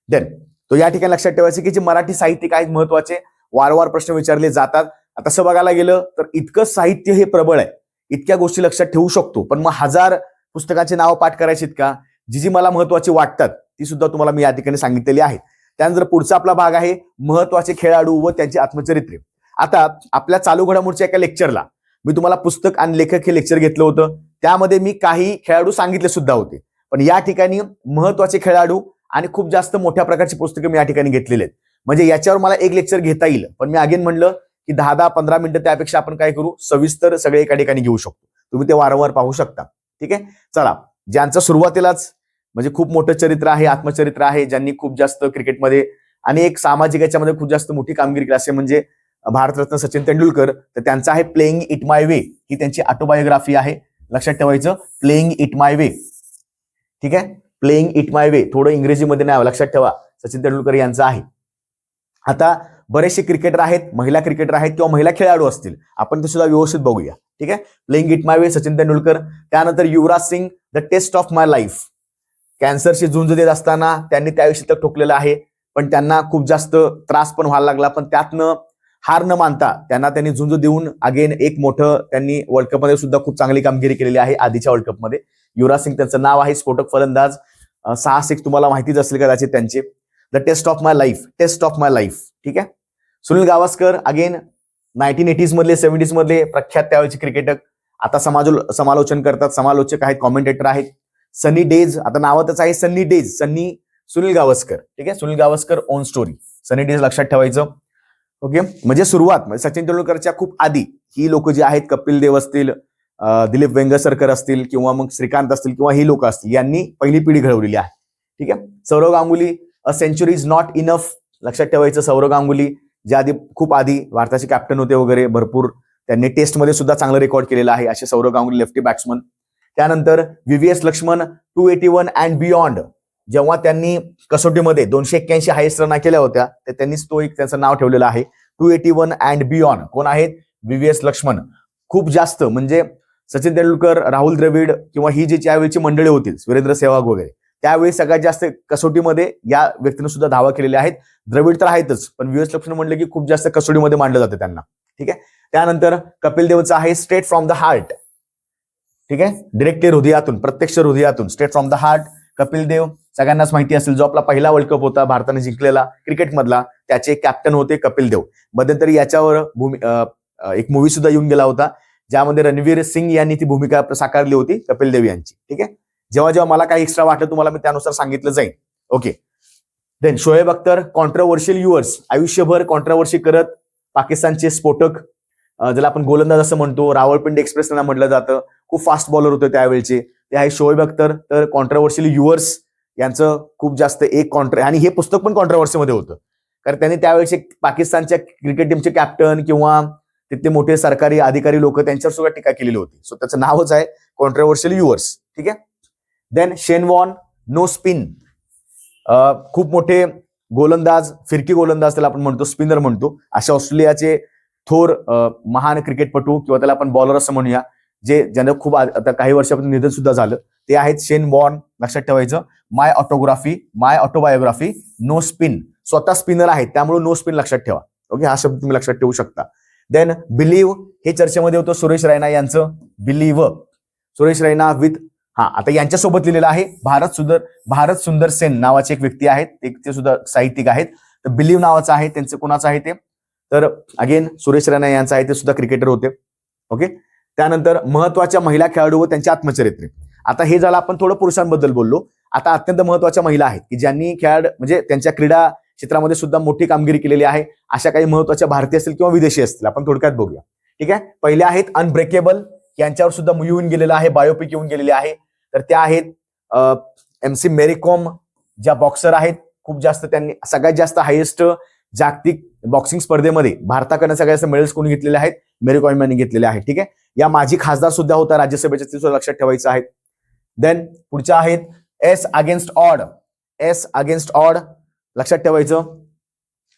देन तो या ठिकाणी लक्षात ठेवायचं की जे मराठी साहित्यिक आहेत महत्वाचे, वारंवार प्रश्न विचारले जातात. तसं बघायला गेलं तर इतकं साहित्य हे प्रबळ आहे, इतक्या गोष्टी लक्षात ठेवू शकतो, पण मग 1000 पुस्तकांचे नाव पाठ करायची का? जी मला महत्वाची वाटतात ती सुद्धा तुम्हाला मी या ठिकाणी सांगितलेली आहेत. त्यानंतर पुढचा आपला भाग आहे महत्वाचे खेळाडू व त्यांची आत्मचरित्रे. आता आपल्या चालू घडामोडीच्या एका लेक्चरला मी तुम्हाला पुस्तक आणि लेखक हे लेक्चर घेतलं होतं, त्यामध्ये मी काही खेळाडू सांगितले सुद्धा होते. पण या ठिकाणी महत्वाचे खेळाडू आणि खूप जास्त मोठ्या प्रकारची पुस्तकं मी या ठिकाणी घेतलेली आहेत. म्हणजे याच्यावर मला एक लेक्चर घेता येईल, पण मी अगेन म्हणलं की 10-15 मिनिटं त्यापेक्षा आपण काय करू, सविस्तर सगळे एका ठिकाणी घेऊ शकतो. तुम्ही ते वारंवार पाहू शकता. ठीक आहे, चला, ज्यांचं सुरुवातीलाच म्हणजे खूप मोठं चरित्र आहे, आत्मचरित्र आहे, ज्यांनी खूप जास्त क्रिकेटमध्ये आणि एक सामाजिक याच्यामध्ये खूप जास्त मोठी कामगिरी केली असे म्हणजे भारतरत्न सचिन तेंडुलकर. तर त्यांचं आहे प्लेइंग इट माय वे, ही त्यांची ऑटोबायोग्राफी आहे. लक्षात ठेवायचं, प्लेइंग इट माय वे. ठीक आहे, प्लेइंग इट माय वे, थोडं इंग्रजीमध्ये नाही, लक्षात ठेवा, सचिन तेंडुलकर यांचं आहे. आता बरेचसे क्रिकेटर आहेत, महिला क्रिकेटर आहेत किंवा महिला खेळाडू असतील, आपण ते सुद्धा व्यवस्थित बघूया. ठीक आहे, playing it my way Sachin Tendulkar. त्यानंतर Yuvraj Singh, the test of my life, कॅन्सरशी झुंज देत असताना त्यांनी त्याविषयी तक ठोकलेलं आहे, पण त्यांना खूप जास्त त्रास पण व्हायला लागला, पण त्यातनं हार न मानता त्यांनी झुंज देऊन अगेन एक मोठं त्यांनी वर्ल्ड कपमध्ये सुद्धा खूप चांगली कामगिरी केलेली आहे. आधीच्या वर्ल्ड कपमध्ये युवराज सिंग त्यांचं नाव आहे. स्फोटक फलंदाज, 6-6 तुम्हाला माहितीच असेल कदाचित त्यांचे. The test of my life, test of my life. ठीक आहे, सुनील गावस्कर अगेन 1980s मधले 70s मधले प्रख्यात त्यावेळेचे क्रिकेटर, आता समालोचन करतात, समालोचक आहेत, कॉमेंटेटर आहेत. सनी डेज, आता नावातच आहे सनी डेज, सुनील गावस्कर. ठीक आहे, Sunil Gavaskar on story, Sunny days लक्षात ठेवायचं. ओके, म्हणजे सुरुवात म्हणजे सचिन तेंडुलकरच्या खूप आधी ही लोक जी आहेत, कपिल देव असतील, दिलीप वेंगसरकर असतील किंवा मग श्रीकांत असतील किंवा ही लोक असतील, यांनी पहिली पिढी घडवलेली आहे. ठीक आहे, Sourav Ganguly, a century is not enough, लक्षात ठेवायचं. सौरव गांगुली जे आधी खूप आधी भारताचे कॅप्टन होते वगैरे, भरपूर त्यांनी टेस्टमध्ये सुद्धा चांगलं रेकॉर्ड केलेलं आहे, असे सौरव गांगुली लेफ्टी बॅट्समन. त्यानंतर VVS लक्ष्मण, 281 अँड बियॉन्ड, जेव्हा त्यांनी कसोटीमध्ये 281 हायेस्ट रन केल्या होत्या, तर त्यांनीच तो एक त्यांचं नाव ठेवलेलं आहे, 281 अँड बियॉन्ड. कोण आहेत? VVS लक्ष्मण. खूप जास्त म्हणजे सचिन तेंडुलकर, राहुल द्रविड किंवा ही जी त्यावेळीची मंडळी होती, वीरेंद्र सेहवाग वगैरे, त्यावेळी सगळ्यात जास्त कसोटीमध्ये या व्यक्तीने सुद्धा धावा केलेल्या आहेत. द्रविड तर आहेतच, पण VVS लक्ष्मण म्हणलं की खूप जास्त कसोटीमध्ये मांडलं जातं त्यांना. ठीक आहे, त्यानंतर कपिल देवचं आहे स्ट्रेट फ्रॉम द हार्ट. ठीक आहे, डिरेक्टली हृदयातून, प्रत्यक्ष हृदयातून, straight from the heart. Kapil Dev सगळ्यांनाच माहिती असेल, जो आपला पहिला वर्ल्ड कप होता भारताने जिंकलेला क्रिकेटमधला, त्याचे कॅप्टन होते कपिल देव. मध्यंतरी याच्यावर एक मूवी सुद्धा येऊन गेला होता, ज्यामध्ये रणवीर सिंग यांनी ती भूमिका साकारली होती कपिल देव यांची. ठीक आहे, जेव्हा जेव्हा मला काही एक्स्ट्रा वाटलं तुम्हाला मी त्यानुसार सांगितलं जाईल. Okay, then Shoaib Akhtar, controversial yours, आयुष्यभर कॉन्ट्रोवर्सी करत पाकिस्तानचे स्फोटक, ज्याला आपण गोलंदाज असं म्हणतो, रावळपिंडी एक्सप्रेस त्यांना म्हटलं जातं, खूप फास्ट बॉलर होते त्यावेळेचे, ते आहे शोएब अख्तर. तर कॉन्ट्रोवर्शियल युअर्स यांचं खूप जास्त एक आणि हे पुस्तक पण कॉन्ट्रोवर्सीमध्ये होतं, कारण त्यांनी त्यावेळेचे पाकिस्तानच्या क्रिकेट टीमचे कॅप्टन किंवा तिथले मोठे सरकारी अधिकारी लोक त्यांच्यावर सुद्धा टीका केलेली होती. सो त्याचं नावच आहे कॉन्ट्रोवर्शियल युअर्स. ठीक आहे, देन शेन वॉर्न, नो स्पिन, खूप मोठे गोलंदाज, फिरकी गोलंदाज त्याला आपण म्हणतो, स्पिनर म्हणतो, अशा ऑस्ट्रेलियाचे थोर महान क्रिकेटपटू किंवा त्याला आपण बॉलर असं म्हणूया, जे ज्यांना खूप आता काही वर्षापासून निधन सुद्धा झालं, ते आहेत शेन वॉर्न. लक्षात ठेवायचं, माय ऑटोबायोग्राफी, नो स्पिन, स्वतः स्पिनर आहेत त्यामुळे नो स्पिन लक्षात ठेवा. ओके, हा शब्द तुम्ही लक्षात ठेवू शकता. देन बिलीव्ह, हे चर्चेमध्ये होतं सुरेश रैना यांचं, बिलीव्ह, सुरेश रैना विथ, आता यांच्यासोबत लिहिलेलं आहे भारत सुंदर सेन नावाचे एक व्यक्ती आहेत, ते सुद्धा साहित्यिक आहेत. तर बिलीव्ह नावाचं आहे त्यांचं, कोणाचं आहे ते, तर अगेन सुरेश रैना यांचं आहे, ते सुद्धा क्रिकेटर होते. ओके, त्यानंतर महत्वाच्या महिला खेळाडू व त्यांचे आत्मचरित्रे. आता हे झालं आपण थोडं पुरुषांबद्दल बोललो, आता अत्यंत महत्वाच्या महिला आहेत की ज्यांनी म्हणजे त्यांच्या क्रीडा क्षेत्रामध्ये सुद्धा मोठी कामगिरी केलेली आहे, अशा काही महत्वाच्या भारतीय असतील किंवा विदेशी असतील, आपण थोडक्यात बघूया. ठीक आहे, पहिल्या आहेत अनब्रेकेबल, यांच्यावर सुद्धा मूवी येऊन गेलेला आहे, बायोपिक येऊन गेलेली आहे. तर त्या आहेत MC मेरी कॉम, ज्या बॉक्सर आहेत, खूप जास्त त्यांनी सगळ्यात जास्त हायेस्ट जागतिक बॉक्सिंग स्पर्धेमध्ये भारताकडनं सगळ्यात जास्त मेडल्स कोणी घेतलेले आहेत? मेरी कॉम यांनी घेतलेले आहेत. ठीक आहे, या माजी खासदार सुद्धा होता राज्यसभेच्या, ते सुद्धा लक्षात ठेवायचं आहे. देन पुढच्या आहेत S against odd. S against odd लक्षात ठेवायचं.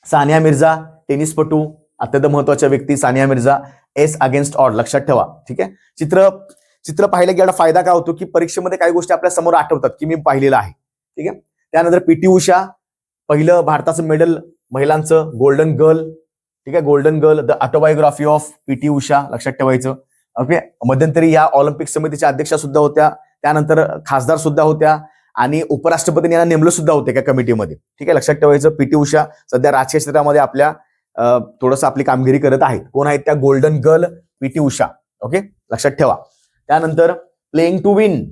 सानिया मिर्झा टेनिसपटू, अत्यंत महत्वाच्या व्यक्ती Sania Mirza. S against odd लक्षात ठेवा. ठीक आहे, चित्र पाहिलं की एवढा फायदा काय होतो की परीक्षेमध्ये काही गोष्टी आपल्या समोर आठवतात की मी पाहिलेलं आहे. ठीक आहे, त्यानंतर पीटी उषा, पहिलं भारताचं मेडल महिलांचं, गोल्डन गर्ल. ठीक आहे, golden girl, the autobiography of PT Usha लक्षात ठेवायचं. ओके, मध्यंतरी या ऑलिम्पिक समितीच्या अध्यक्षा सुद्धा होत्या, त्यानंतर खासदार सुद्धा होत्या आणि उपराष्ट्रपतींनी यांना नेमलं सुद्धा होते त्या कमिटीमध्ये. ठीक आहे, लक्षात ठेवायचं. पीटी उषा सध्या राजकीय क्षेत्रामध्ये आपल्या थोडंसं आपली कामगिरी करत आहेत. कोण आहेत त्या? Golden girl P T Usha. Okay, लक्षात ठेवा. त्यानंतर playing to win.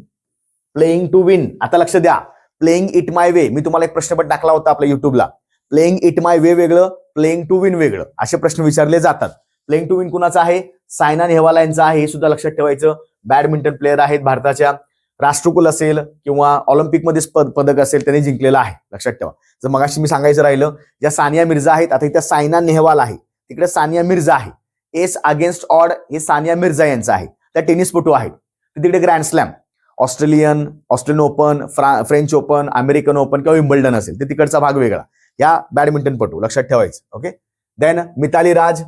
Playing to win, आता लक्ष द्या. प्लेइंग इट माय वे, मी तुम्हाला एक प्रश्नपत्र टाकला होता आपल्या युट्यूबला. प्लेइंग इट माय वे वेगळं, प्लेइंग टू विन वेगळं, असे प्रश्न विचारले जातात. प्लेइंग टू विन कुणाचा आहे? सायना नेहवाल यांचा आहे, हे सुद्धा लक्षात ठेवायचं. बॅडमिंटन प्लेअर आहेत भारताच्या. राष्ट्रकुल असेल किंवा ऑलिम्पिकमध्ये पदक असेल त्यांनी जिंकलेलं आहे, लक्षात ठेवा. जर मगाशी मी सांगायचं राहिलं, ज्या सानिया मिर्झा आहेत, आता इथे सायना नेहवाल आहे, तिकडे सानिया मिर्झा आहे. एस अगेन्स्ट ऑड हे सानिया मिर्झा यांचं आहे, त्या टेनिसपटू आहेत. तिकडे grand slam, Australian open, French open, American open किंवा विम्बल्डन असेल, ते तिकडचा भाग वेगळा. या बॅडमिंटनपटू लक्षात ठेवायचं. ओके, देन मिताली राज,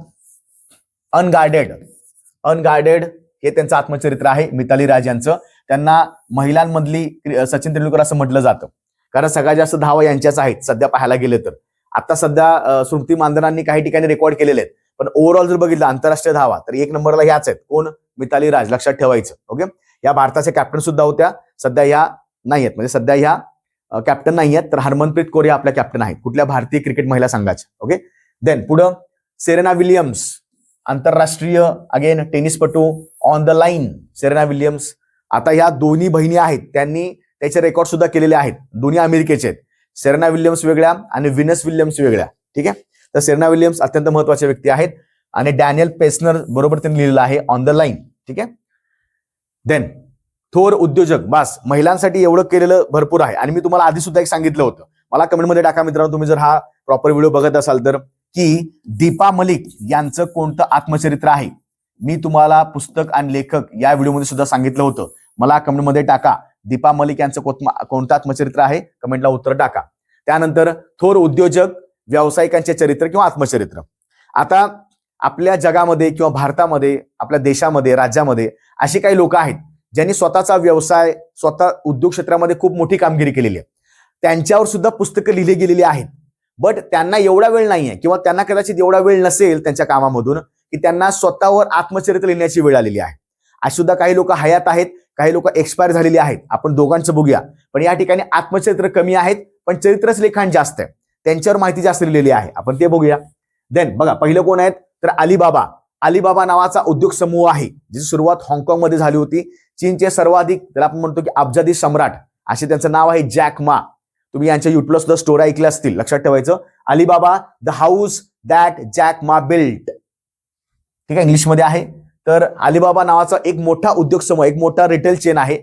अनगार्डेड हे त्यांचं आत्मचरित्र आहे. मिताली राज यांचं, त्यांना महिलांमधली सचिन तेंडुलकर असं म्हटलं जातं, कारण सगळ्यात जास्त धावा यांच्याच आहेत सध्या पाहायला गेले तर. आता सध्या स्मृती मानधनांनी काही ठिकाणी रेकॉर्ड केलेले आहेत, पण ओव्हरऑल जर बघितलं आंतरराष्ट्रीय धावा तर एक नंबरला ह्याच आहेत. कोण? मिताली राज, लक्षात ठेवायचं. ओके, या भारताच्या कॅप्टन सुद्धा होत्या, सध्या ह्या नाही आहेत, म्हणजे सध्या ह्या कॅप्टन नाही आहेत. तर हरमनप्रीत कौर या आपल्या कॅप्टन आहेत, कुठल्या? भारतीय क्रिकेट महिला संघाच्या. ओके, देन पुढं सेरेना विलियम्स, आंतरराष्ट्रीय अगेन टेनिसपटू, on the line Serena Williams. आता ह्या दोन्ही बहिणी आहेत, त्यांनी त्याचे रेकॉर्ड सुद्धा केलेले आहेत. दोन्ही अमेरिकेचे आहेत. सेरेना विलियम्स वेगळ्या आणि व्हिनस विलियम्स वेगळ्या. ठीक आहे, तर सेरेना विलियम्स अत्यंत महत्वाच्या व्यक्ती आहेत आणि डॅनियल पेसनर बरोबर त्यांनी लिहिलेलं आहे ऑन द लाईन. ठीक आहे, देन थोर उद्योजक. बस, महिलांसाठी एवढं केलेलं भरपूर आहे. आणि मी तुम्हाला आधी सुद्धा एक सांगितलं होतं, मला कमेंटमध्ये टाका मित्रांनो, तुम्ही जर हा प्रॉपर व्हिडिओ बघत असाल तर, की दीपा मलिक यांचं कोणतं आत्मचरित्र आहे. मी तुम्हाला पुस्तक आणि लेखक या व्हिडिओमध्ये सुद्धा सांगितलं होतं. मला कमेंटमध्ये टाका दीपा मलिक यांचं कोणतं आत्मचरित्र आहे, कमेंटला उत्तर टाका. त्यानंतर थोर उद्योजक, व्यावसायिकांचे चरित्र किंवा आत्मचरित्र. आता आपल्या जगामध्ये किंवा भारतामध्ये, आपल्या देशामध्ये, राज्यामध्ये अशी काही लोक आहेत ज्यांनी स्वतःचा व्यवसाय, स्वतः उद्योग क्षेत्रामध्ये खूप मोठी कामगिरी केलेली आहे. त्यांच्यावर सुद्धा पुस्तकं लिहिली गेलेली आहेत. बट त्यांना एवढा वेळ नाहीये किंवा त्यांना कदाचित एवढा वेळ नसेल त्यांच्या कामामधून की त्यांना स्वतःवर आत्मचरित्र लिहिण्याची वेळ आलेली आहे. अशी सुद्धा काही लोक हयात आहेत, काही लोक एक्सपायर झालेली आहेत. आपण दोघांचं बघूया, पण या ठिकाणी आत्मचरित्र कमी आहेत, पण चरित्रच लिखाण जास्त आहे, त्यांच्यावर माहिती जास्त लिहिलेली आहे. आपण ते बघूया. देन बघा, पहिलं कोण आहेत तर अलिबाबा. अलिबाबा नावाचा उद्योग समूह आहे, ज्याची सुरुवात हाँगकाँगमध्ये झाली होती. चीनचे सर्वाधिक, त्याला आपण म्हणतो की अब्जाधी सम्राट असे त्यांचं नाव आहे, जॅक मा. तुम्ही यांच्या युट्यूबला सुद्धा स्टोरी ऐकल्या असतील, लक्षात ठेवायचं. Alibaba, the house that jack मा बिल्ट. ठीक आहे, इंग्लिशमध्ये आहे. तर अलिबाबा नावाचा एक मोठा उद्योग समूह, एक मोठा रिटेल चेन आहे.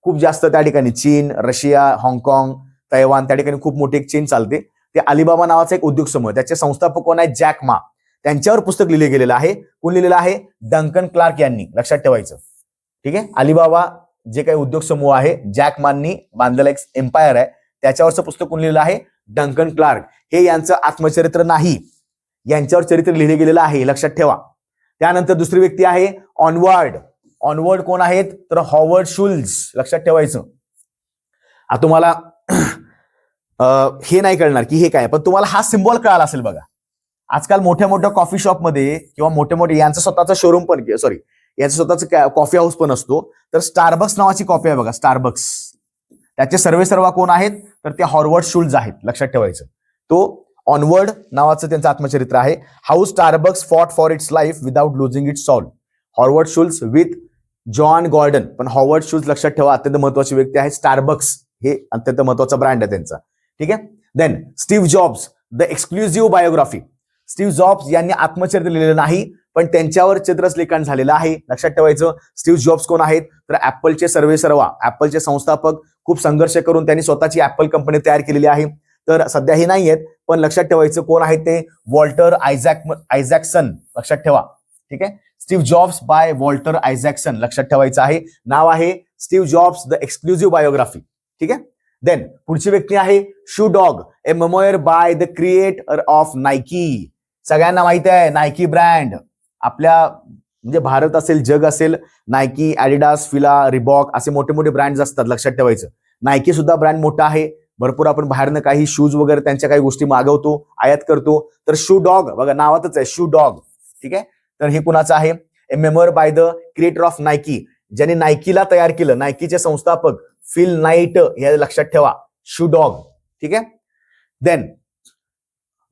खूप जास्त त्या ठिकाणी चीन, रशिया, हाँगकाँग, तैवान, त्या ठिकाणी खूप मोठी एक चेन चालते. ते अलिबाबा नावाचा एक उद्योग समूह, त्याचे संस्थापक कोण आहेत? जॅक मा. त्यांच्यावर पुस्तक लिहिले गेलेलं आहे. कोण लिहिलेलं आहे? डंकन क्लार्क यांनी, लक्षात ठेवायचं. ठीक आहे, अलिबाबा जे काही उद्योग समूह आहे, जॅक मांनी बांधलेला एक एम्पायर आहे, त्याच्यावरचं पुस्तक कोण लिहिलेलं आहे? डंकन क्लार्क. हे यांचं आत्मचरित्र नाही, यांच्यावर चरित्र लिहिले गेलेलं आहे, लक्षात ठेवा. त्यानंतर दुसरी व्यक्ती आहे ऑनवर्ड. ऑनवर्ड कोण आहेत तर हॉवर्ड शुल्झ, लक्षात ठेवायचं. आता तुम्हाला हे नाही कळणार की हे काय, पण तुम्हाला हा सिम्बॉल कळाला असेल. बघा, आजकाल मोठ्या मोठ्या कॉफी शॉपमध्ये किंवा मोठे मोठे यांचं स्वतःचा शोरूम पण, सॉरी याचं स्वतःचं कॉफी हाऊस पण असतो. तर स्टारबक्स नावाची कॉफी आहे बघा, स्टारबक्स. त्याचे सर्वेसर्वा कोण आहेत तर ते हॉवर्ड शुल्झ आहेत, लक्षात ठेवायचं. तो ऑनवर्ड नावाचं त्यांचं आत्मचरित्र आहे. How Starbucks fought for its life without losing its soul. Howard Schultz with John Gordon. पण हॉवर्ड शुल्झ लक्षात ठेवा, अत्यंत महत्वाची व्यक्ती आहे. स्टारबक्स हे अत्यंत महत्वाचा ब्रँड आहे त्यांचा. ठीक आहे, then Steve Jobs, the exclusive biography. Steve Jobs यांनी आत्मचरित्र लिहिलेलं नाही, पण त्यांच्यावर चित्रच लिखाण झालेलं आहे, लक्षात ठेवायचं. स्टीव्ह जॉब्स कोण आहेत तर ऍपलचे सर्वेसर्वा, ऍपलचे संस्थापक. खूप संघर्ष करून त्यांनी स्वतःची ऍपल कंपनी तयार केलेली आहे. तर सध्या हे नाही आहेत, पण लक्षात ठेवायचं कोण आहेत ते, वॉल्टर आयझॅक्सन, लक्षात ठेवा. ठीक आहे, स्टीव्ह जॉब्स बाय वॉल्टर आयझॅक्सन, लक्षात ठेवायचं आहे. नाव आहे Steve Jobs the exclusive biography. ठीक आहे. देन पुढची व्यक्ती आहे shoe dog, A memoir by the creator of Nike. सगळ्यांना माहिती आहे नायकी ब्रँड, आपल्या म्हणजे भारत असेल जग असेल, नायकी, ॲडिडास, फिला, रिबॉक असे मोठे मोठे ब्रँड्स असतात, लक्षात ठेवायचं. नायकी सुद्धा ब्रँड मोठा आहे, भरपूर आपण बाहेरनं काही शूज वगैरे त्यांच्या काही गोष्टी मागवतो, आयात करतो. तर शू डॉग बघा नावातच आहे शू डॉग. ठीक आहे, तर हे कुणाचं आहे, a memoir by the creator of Nike, ज्यांनी नायकीला तयार केलं, नायकीचे संस्थापक फिल नाईट, हे लक्षात ठेवा, शू डॉग. ठीक आहे. Then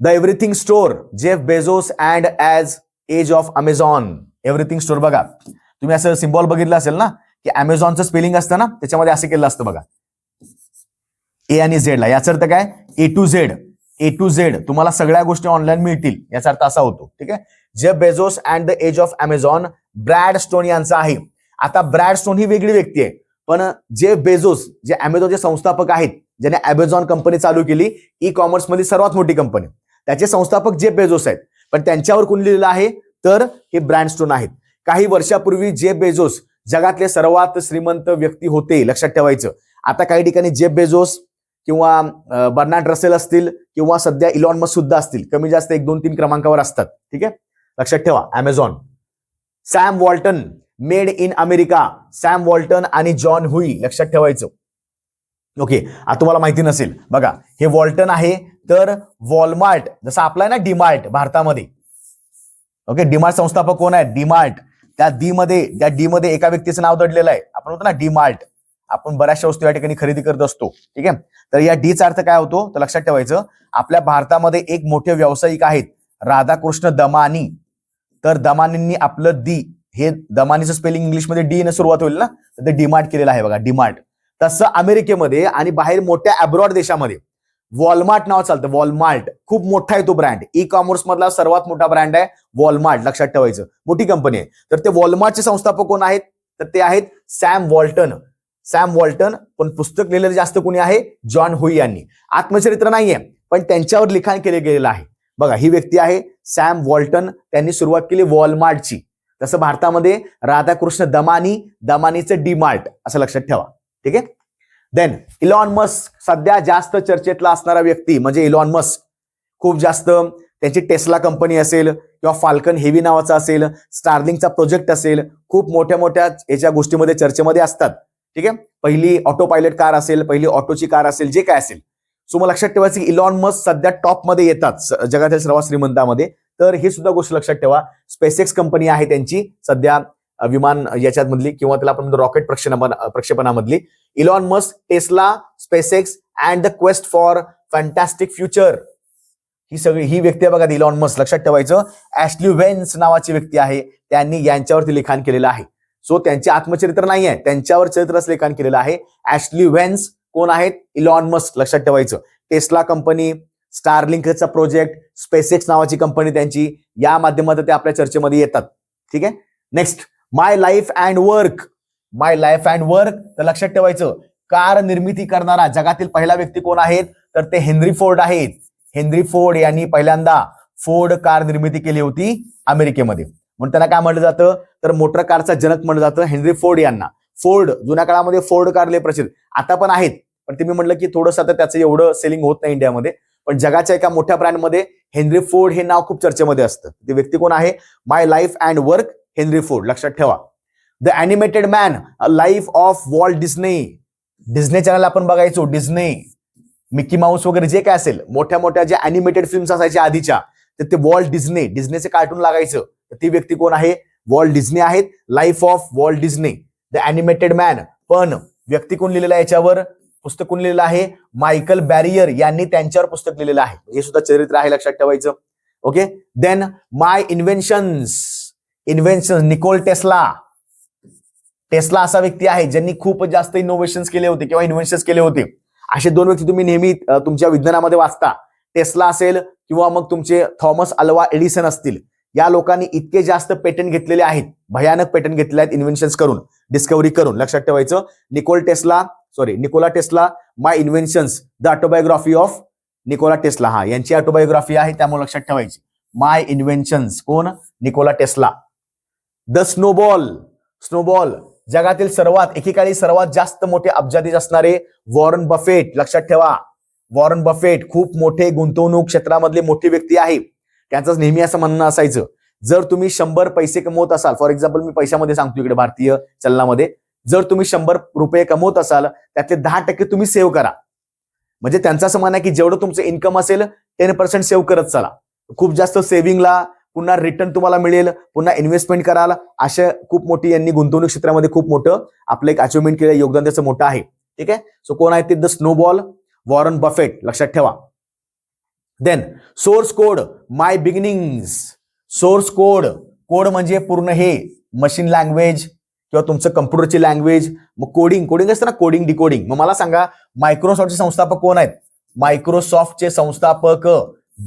the everything store, Jeff Bezos and as age of Amazon. Everything store बघा, तुम्ही असं सिम्बॉल बघितलं असेल ना, की अमेझॉनचं स्पेलिंग असतं ना, त्याच्यामध्ये असं केलं असतं बघा, ए आणि झेड ला. याचा अर्थ काय, ए टू झेड तुम्हाला सगळ्या गोष्टी ऑनलाईन मिळतील, याचा अर्थ असा होतो. ठीक आहे. Jeff Bezos and the age of Amazon, Brad Stone यांचा आहे. आता ब्रॅड स्टोन ही वेगळी व्यक्ती आहे, पण जेफ बेझोस जे अमेझॉनचे संस्थापक आहेत, ज्याने अमेझॉन कंपनी चालू केली, ई कॉमर्स मध्ये सर्वात मोठी कंपनी, त्याचे संस्थापक जेफ बेझोस आहेत. पण त्यांच्यावर कोण लिहिलेलं आहे, तर हे ब्रॅड स्टोन आहेत. काही वर्षापूर्वी जेफ बेझोस जगातले सर्वात श्रीमंत व्यक्ती होते, लक्षात ठेवायचं. आता काही ठिकाणी जेफ बेझोस किंवा बर्नार्ड रसेल असतील किंवा सध्या इलॉन मस्क सुद्धा असतील, कमी जास्त 1, 2, 3 क्रमांकावर असतात. ठीक आहे, लक्षात ठेवा. Amazon. Sam वॉल्टन, made in America, Sam वॉल्टन आणि जॉन हुई, लक्षात ठेवायचं. ओके, आता तुम्हाला माहिती नसेल बघा, हे वॉल्टन आहे, तर वॉलमार्ट जसं आपला आहे ना डीमार्ट भारतामध्ये. ओके, डीमार्ट संस्थापक कोण आहे, डीमार्ट. त्या डी मध्ये एका व्यक्तीचं नाव दडलेलं आहे, आपण होतो ना डीमार्ट, आपण बऱ्याचशा वस्तू या ठिकाणी खरेदी करत असतो. ठीक आहे, तर या डीचा अर्थ काय होतो, तर लक्षात ठेवायचं, आपल्या भारतामध्ये एक मोठे व्यावसायिक आहेत राधाकृष्ण दमानी. तर दमानींनी आपलं दी, हे दमानीचं स्पेलिंग इंग्लिशमध्ये डी ने सुरुवात होईल ना, तर ते डीमार्ट केलेलं आहे बघा, डीमार्ट. तसं अमेरिकेमध्ये आणि बाहेर मोठ्या अब्रॉड देशामध्ये वॉलमार्ट नाव चालतं. वॉलमार्ट खूप मोठा आहे तो ब्रँड, ई कॉमर्स मधला सर्वात मोठा ब्रँड आहे वॉलमार्ट, लक्षात ठेवायचं, मोठी कंपनी आहे. तर ते वॉलमार्टचे संस्थापक कोण आहेत, तर ते आहेत सॅम वॉल्टन. पण पुस्तक लिहिलेलं जास्त कोणी आहे, जॉन हुई यांनी. आत्मचरित्र नाहीये, पण त्यांच्यावर लिखाण केलं गेलेलं आहे. बघा, ही व्यक्ती आहे सॅम वॉल्टन, त्यांनी सुरुवात केली वॉलमार्टची. तसं भारतामध्ये राधाकृष्ण दमानीचं डीमार्ट, असं लक्षात ठेवा. ठीक आहे. देन इलॉन मस्क, सध्या जास्त चर्चेतला असणारा व्यक्ती म्हणजे इलॉन मस्क. खूप जास्त त्यांची टेस्ला कंपनी असेल किंवा फाल्कन हेवी नावाचा असेल, स्टारलिंकचा प्रोजेक्ट असेल, खूप मोठ्या मोठ्या याच्या गोष्टीमध्ये चर्चेमध्ये असतात. ठीक आहे, पहिली ऑटो पायलट कार असेल, पहिली ऑटोची कार असेल, जे काय असेल. सो मग लक्षात ठेवायचं की इलॉन मस्क सध्या टॉप मध्ये येतात जगातील सर्वात श्रीमंतामध्ये. तर ही सुद्धा गोष्ट लक्षात ठेवा. स्पेसएक्स कंपनी आहे त्यांची सध्या विमान याच्यात मधली, किंवा त्याला आपण रॉकेट प्रक्षेपणामधली. Elon Musk, Tesla, SpaceX and the quest for fantastic future, ही व्यक्ती आहे बघा इलॉन मस्क, लक्षात ठेवायचं. ॲश्ली व्हेन्स नावाची व्यक्ती आहे, त्यांनी यांच्यावरती लिखाण केलेलं आहे. सो त्यांचे आत्मचरित्र नाही आहे, त्यांच्यावर चरित्रच लिखाण केलेलं आहे. ॲश्ली व्हेन्स कोण आहेत, इलॉन मस्क, लक्षात ठेवायचं. टेस्ला कंपनी, स्टारलिंकचा प्रोजेक्ट, स्पेसएक्स नावाची कंपनी त्यांची, या माध्यमातून ते आपल्या चर्चेमध्ये येतात. ठीक आहे. Next, my life and work. तर लक्षात ठेवायचं, कार निर्मिती करणारा जगातील पहिला व्यक्ती कोण आहेत, तर ते हेनरी फोर्ड आहेत. हेनरी फोर्ड यांनी पहिल्यांदा फोर्ड कार निर्मिती केली होती अमेरिकेमध्ये, म्हणून त्यांना काय म्हटलं जातं, तर मोटर कारचा जनक म्हटलं जातं हेनरी फोर्ड यांना. फोर्ड जुन्या काळामध्ये फोर्ड कार लय प्रसिद्ध, आता पण आहेत, पण ते मी म्हटलं की थोडंसं आता त्याचं एवढं सेलिंग होत नाही इंडियामध्ये. पण जगाच्या एका मोठ्या ब्रँडमध्ये हेनरी फोर्ड हे नाव खूप चर्चेमध्ये असतं. ते व्यक्ती कोण आहे, my life and work, Henry Ford, लक्षात ठेवा. The animated man, a life of Walt Disney. Disney channel आपण बघायचो, डिस्ने, मिकी माऊस वगैरे जे काय असेल, मोठ्या मोठ्या ज्या ॲनिमेटेड फिल्म्स असायच्या आधीच्या, तर ते वॉल्ट डिस्नेचे कार्टून लागायचं. तर ती व्यक्ती कोण आहे, वॉल्ट डिस्ने आहेत. Life of Walt Disney, the animated man. पण व्यक्ती कोण लिहिलेलं आहे याच्यावर, पुस्तक कोण लिहिलेलं आहे, मायकल बॅरियर यांनी त्यांच्यावर पुस्तक लिहिलेलं आहे. हे सुद्धा चरित्र आहे, लक्षात ठेवायचं. ओके. देन माय इन्व्हेन्शन्स, निकोल टेस्ला. टेस्ला असा व्यक्ती आहे ज्यांनी खूप जास्त इनोव्हेशन्स केले होते किंवा इन्व्हेन्शन्स केले होते. असे दोन व्यक्ती तुम्ही नेहमी तुमच्या विज्ञानामध्ये वाचता, टेस्ला असेल किंवा मग तुमचे थॉमस अल्वा एडिसन असतील. या लोकांनी इतके जास्त पेटंट घेतलेले आहेत, भयानक पेटंट घेतले आहेत इन्व्हेन्शन्स करून, डिस्कव्हरी करून, लक्षात ठेवायचं. Nikola Tesla, my इन्व्हेन्शन्स, the autobiography of Nikola Tesla, हा यांची ऑटोबायोग्राफी आहे, त्यामुळे लक्षात ठेवायची. माय इन्व्हेन्शन्स, कोण? Nikola Tesla. The snowball, snowball जगातील एकेकाळी सर्वात जास्त मोठे अब्जाधीश असणारे वॉरन बफेट, लक्षात ठेवा. वॉरन बफेट खूप मोठे गुंतवणूक क्षेत्रामधले मोठी व्यक्ती आहे. त्यांचं नेहमी असं म्हणणं असायचं, जर तुम्ही 100 पैसे कमवत असाल, फॉर एक्झाम्पल मी पैशामध्ये सांगतो इकडे भारतीय चलनामध्ये, जर तुम्ही 100 रुपये कमवत असाल त्यातले 10% तुम्ही सेव्ह करा. म्हणजे त्यांचं असं म्हणणं आहे की जेवढं तुमचं इन्कम असेल 10% सेव्ह करत चला. खूप जास्त सेव्हिंगला, पुन्हा रिटर्न तुम्हाला मिळेल, पुन्हा इन्व्हेस्टमेंट कराल, अशा खूप मोठी यांनी गुंतवणूक क्षेत्रामध्ये खूप मोठं आपलं एक अचिव्हमेंट केलं, योगदान त्याचं मोठं आहे. ठीक आहे. सो कोण आहे ते? द स्नोबॉल, वॉरन बफेट, लक्षात ठेवा. देन सोर्स कोड, माय बिगिनिंग्स. सोर्स कोड, कोड म्हणजे पूर्ण हे मशीन लँग्वेज किंवा तुमचं कम्प्युटरची लँग्वेज. मग कोडिंग असतं ना, कोडिंग डिकोडिंग. मग मला सांगा मायक्रोसॉफ्टचे संस्थापक कोण आहेत? मायक्रोसॉफ्टचे संस्थापक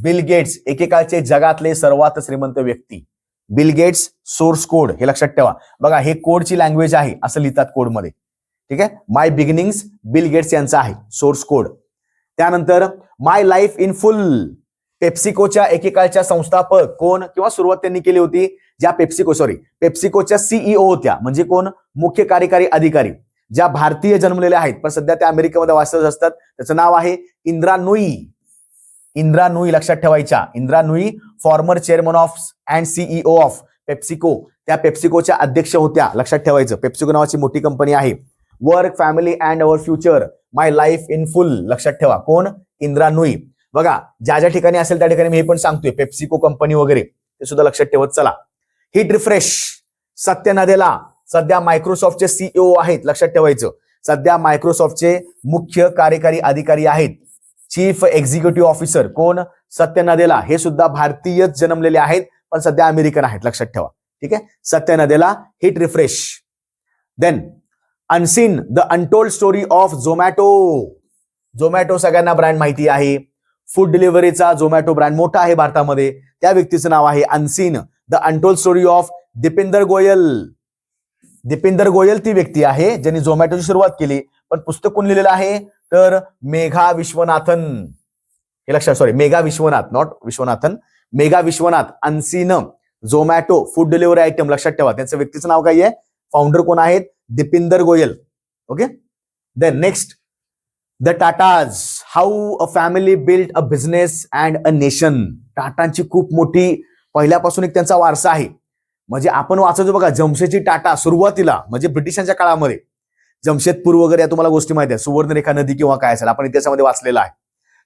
बिल गेट्स, एकेकाळचे जगातले सर्वात श्रीमंत व्यक्ती बिल गेट्स. सोर्स कोड हे लक्षात ठेवा. बघा हे कोडची लँग्वेज आहे असं लिहितात कोडमध्ये. ठीक आहे. माय बिगिनिंग्स बिल गेट्स यांचा आहे सोर्स कोड. त्यानंतर माय लाईफ इन फुल, पेप्सिकोच्या एकेकाळच्या संस्थापक कोण किंवा सुरुवात त्यांनी केली होती, ज्या पेप्सिकोच्या सीईओ होत्या, म्हणजे कोण? मुख्य कार्यकारी अधिकारी, ज्या भारतीय जन्मलेल्या आहेत पण सध्या त्या अमेरिकेमध्ये वास्तव्यास असतात. त्याचं नाव आहे इंदिरा नूई. इंदिरा नूई लक्षात ठेवायच्या. Indira Nooyi farmer chairman of and CEO of PepsiCo, त्या पेप्सिकोच्या अध्यक्ष होत्या, लक्षात ठेवायचं. पेप्सिको नावाची मोठी कंपनी आहे. Work, family and our future, my life in full, लक्षात ठेवा. कोण? इंदिरा नूई. बघा ज्या ज्या ठिकाणी असेल त्या ठिकाणी मी हे पण सांगतोय, पेप्सिको कंपनी वगैरे ते सुद्धा लक्षात ठेवत चला. हिट रिफ्रेश, सत्य नदेला सध्या मायक्रोसॉफ्टचे सीईओ आहेत, लक्षात ठेवायचं. सध्या मायक्रोसॉफ्टचे मुख्य कार्यकारी अधिकारी आहेत, चीफ एक्झिक्युटिव्ह ऑफिसर कोण? सत्य नदेला. हे सुद्धा भारतीयच जन्मलेले आहेत पण सध्या अमेरिकन आहेत, लक्षात ठेवा. ठीक आहे. Satya Nadella, hit refresh. Then unseen, the untold story of Zomato. Zomato सगळ्यांना ब्रँड माहिती आहे. फूड डिलिव्हरीचा झोमॅटो ब्रँड मोठा आहे भारतामध्ये. त्या व्यक्तीचं नाव आहे unseen, the untold story of Deepinder Goyal. Deepinder Goyal ती व्यक्ती आहे ज्यांनी झोमॅटोची सुरुवात केली. पण पुस्तक कोण लिहिलेलं आहे? तर मेघा विश्वनाथन. हे लक्षात, Megha Vishwanath, not Viswanathan, Megha Vishwanath. Unseen Zomato food delivery item, लक्षात ठेवा. त्यांचं व्यक्तीचं नाव काय आहे? फाउंडर कोण आहेत? Deepinder Goyal. Okay. Then next, the Tatas, how a family built a business and a nation. टाटांची खूप मोठी पहिल्यापासून एक त्यांचा वारसा आहे. म्हणजे आपण वाचतो बघा, जमशेदजी टाटा सुरुवातीला म्हणजे ब्रिटिशांच्या काळामध्ये, जमशेदपूर वगैरे या तुम्हाला गोष्टी माहिती आहे, सुवर्णरेखा नदी किंवा काय असेल, आपण इतिहासामध्ये वाचलेला आहे.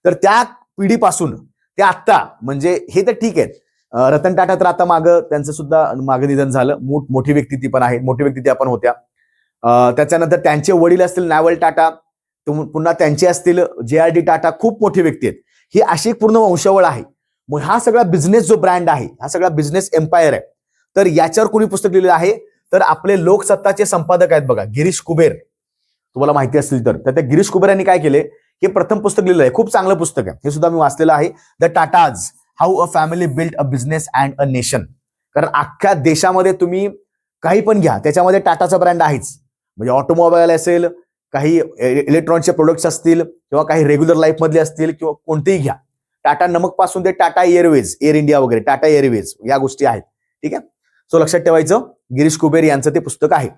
तर त्या पिढीपासून ते आत्ता, म्हणजे हे तर ठीक आहे, रतन टाटा तर आता मागं त्यांचं सुद्धा मागं निधन झालं. मोठी व्यक्ती ती पण आहे, मोठी व्यक्ती त्या पण होत्या. त्याच्यानंतर त्यांचे वडील असतील नॅव्हल टाटा, पुन्हा त्यांचे असतील JRD टाटा, खूप मोठी व्यक्ती आहेत. ही अशी पूर्ण वंशावळ आहे. मग हा सगळा बिझनेस जो ब्रँड आहे, हा सगळा बिझनेस एम्पायर आहे. तर याच्यावर कोणी पुस्तक लिहिलेलं आहे? तर आपले लोकसत्ताचे संपादक आहेत बघा, गिरीश कुबेर. तुम्हाला माहिती असेल तर त्या गिरीश कुबेर यांनी काय केले? हे प्रथम पुस्तक लिहिलं आहे, खूप चांगलं पुस्तक आहे, हे सुद्धा मी वाचलेलं आहे. The Tatas, how a family built a business and a nation. कारण अख्ख्या देशामध्ये तुम्ही काही पण घ्या, त्याच्यामध्ये टाटाचा ब्रँड आहेच. म्हणजे ऑटोमोबाईल असेल, काही इलेक्ट्रॉनिकचे प्रोडक्ट्स असतील, किंवा काही रेग्युलर लाईफ मधले असतील, किंवा कोणतेही घ्या. टाटा नमक पासून ते टाटा एअरवेज, एअर इंडिया वगैरे, टाटा एअरवेज या गोष्टी आहेत. ठीक आहे. सो लक्षात ठेवायचं, गिरीश कुबेर यांचं ते पुस्तक आहे.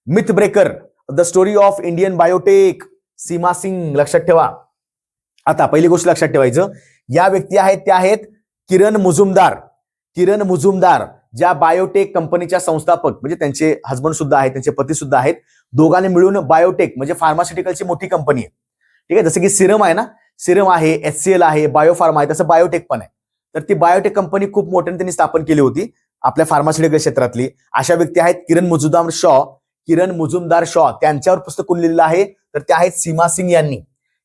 Myth breaker, the story of Indian biotech, Seema Singh, लक्षात ठेवा. आता पहिली गोष्ट लक्षात ठेवायचं, या व्यक्ती आहेत त्या आहेत किरण मुजुमदार. किरण मुजुमदार ज्या बायोटेक कंपनीच्या संस्थापक, म्हणजे त्यांचे हसबंड सुद्धा आहेत, त्यांचे पती सुद्धा आहेत. दोघांनी मिळून बायोटेक म्हणजे फार्मास्युटिकलची मोठी कंपनी आहे. ठीक आहे. जसं की सिरम आहे ना, सिरम आहे, HCL आहे, बायोफार्मा आहे, तसं बायोटेक पण आहे. तर ती बायोटेक कंपनी खूप मोठ्याने त्यांनी स्थापन केली होती आपल्या फार्मास्युटिकल क्षेत्रातली. अशा व्यक्ती आहेत किरण मुजुमदार शॉ. त्यांच्यावर पुस्तक कोण लिहिलेलं आहे? तर ते आहेत सीमा सिंग यांनी.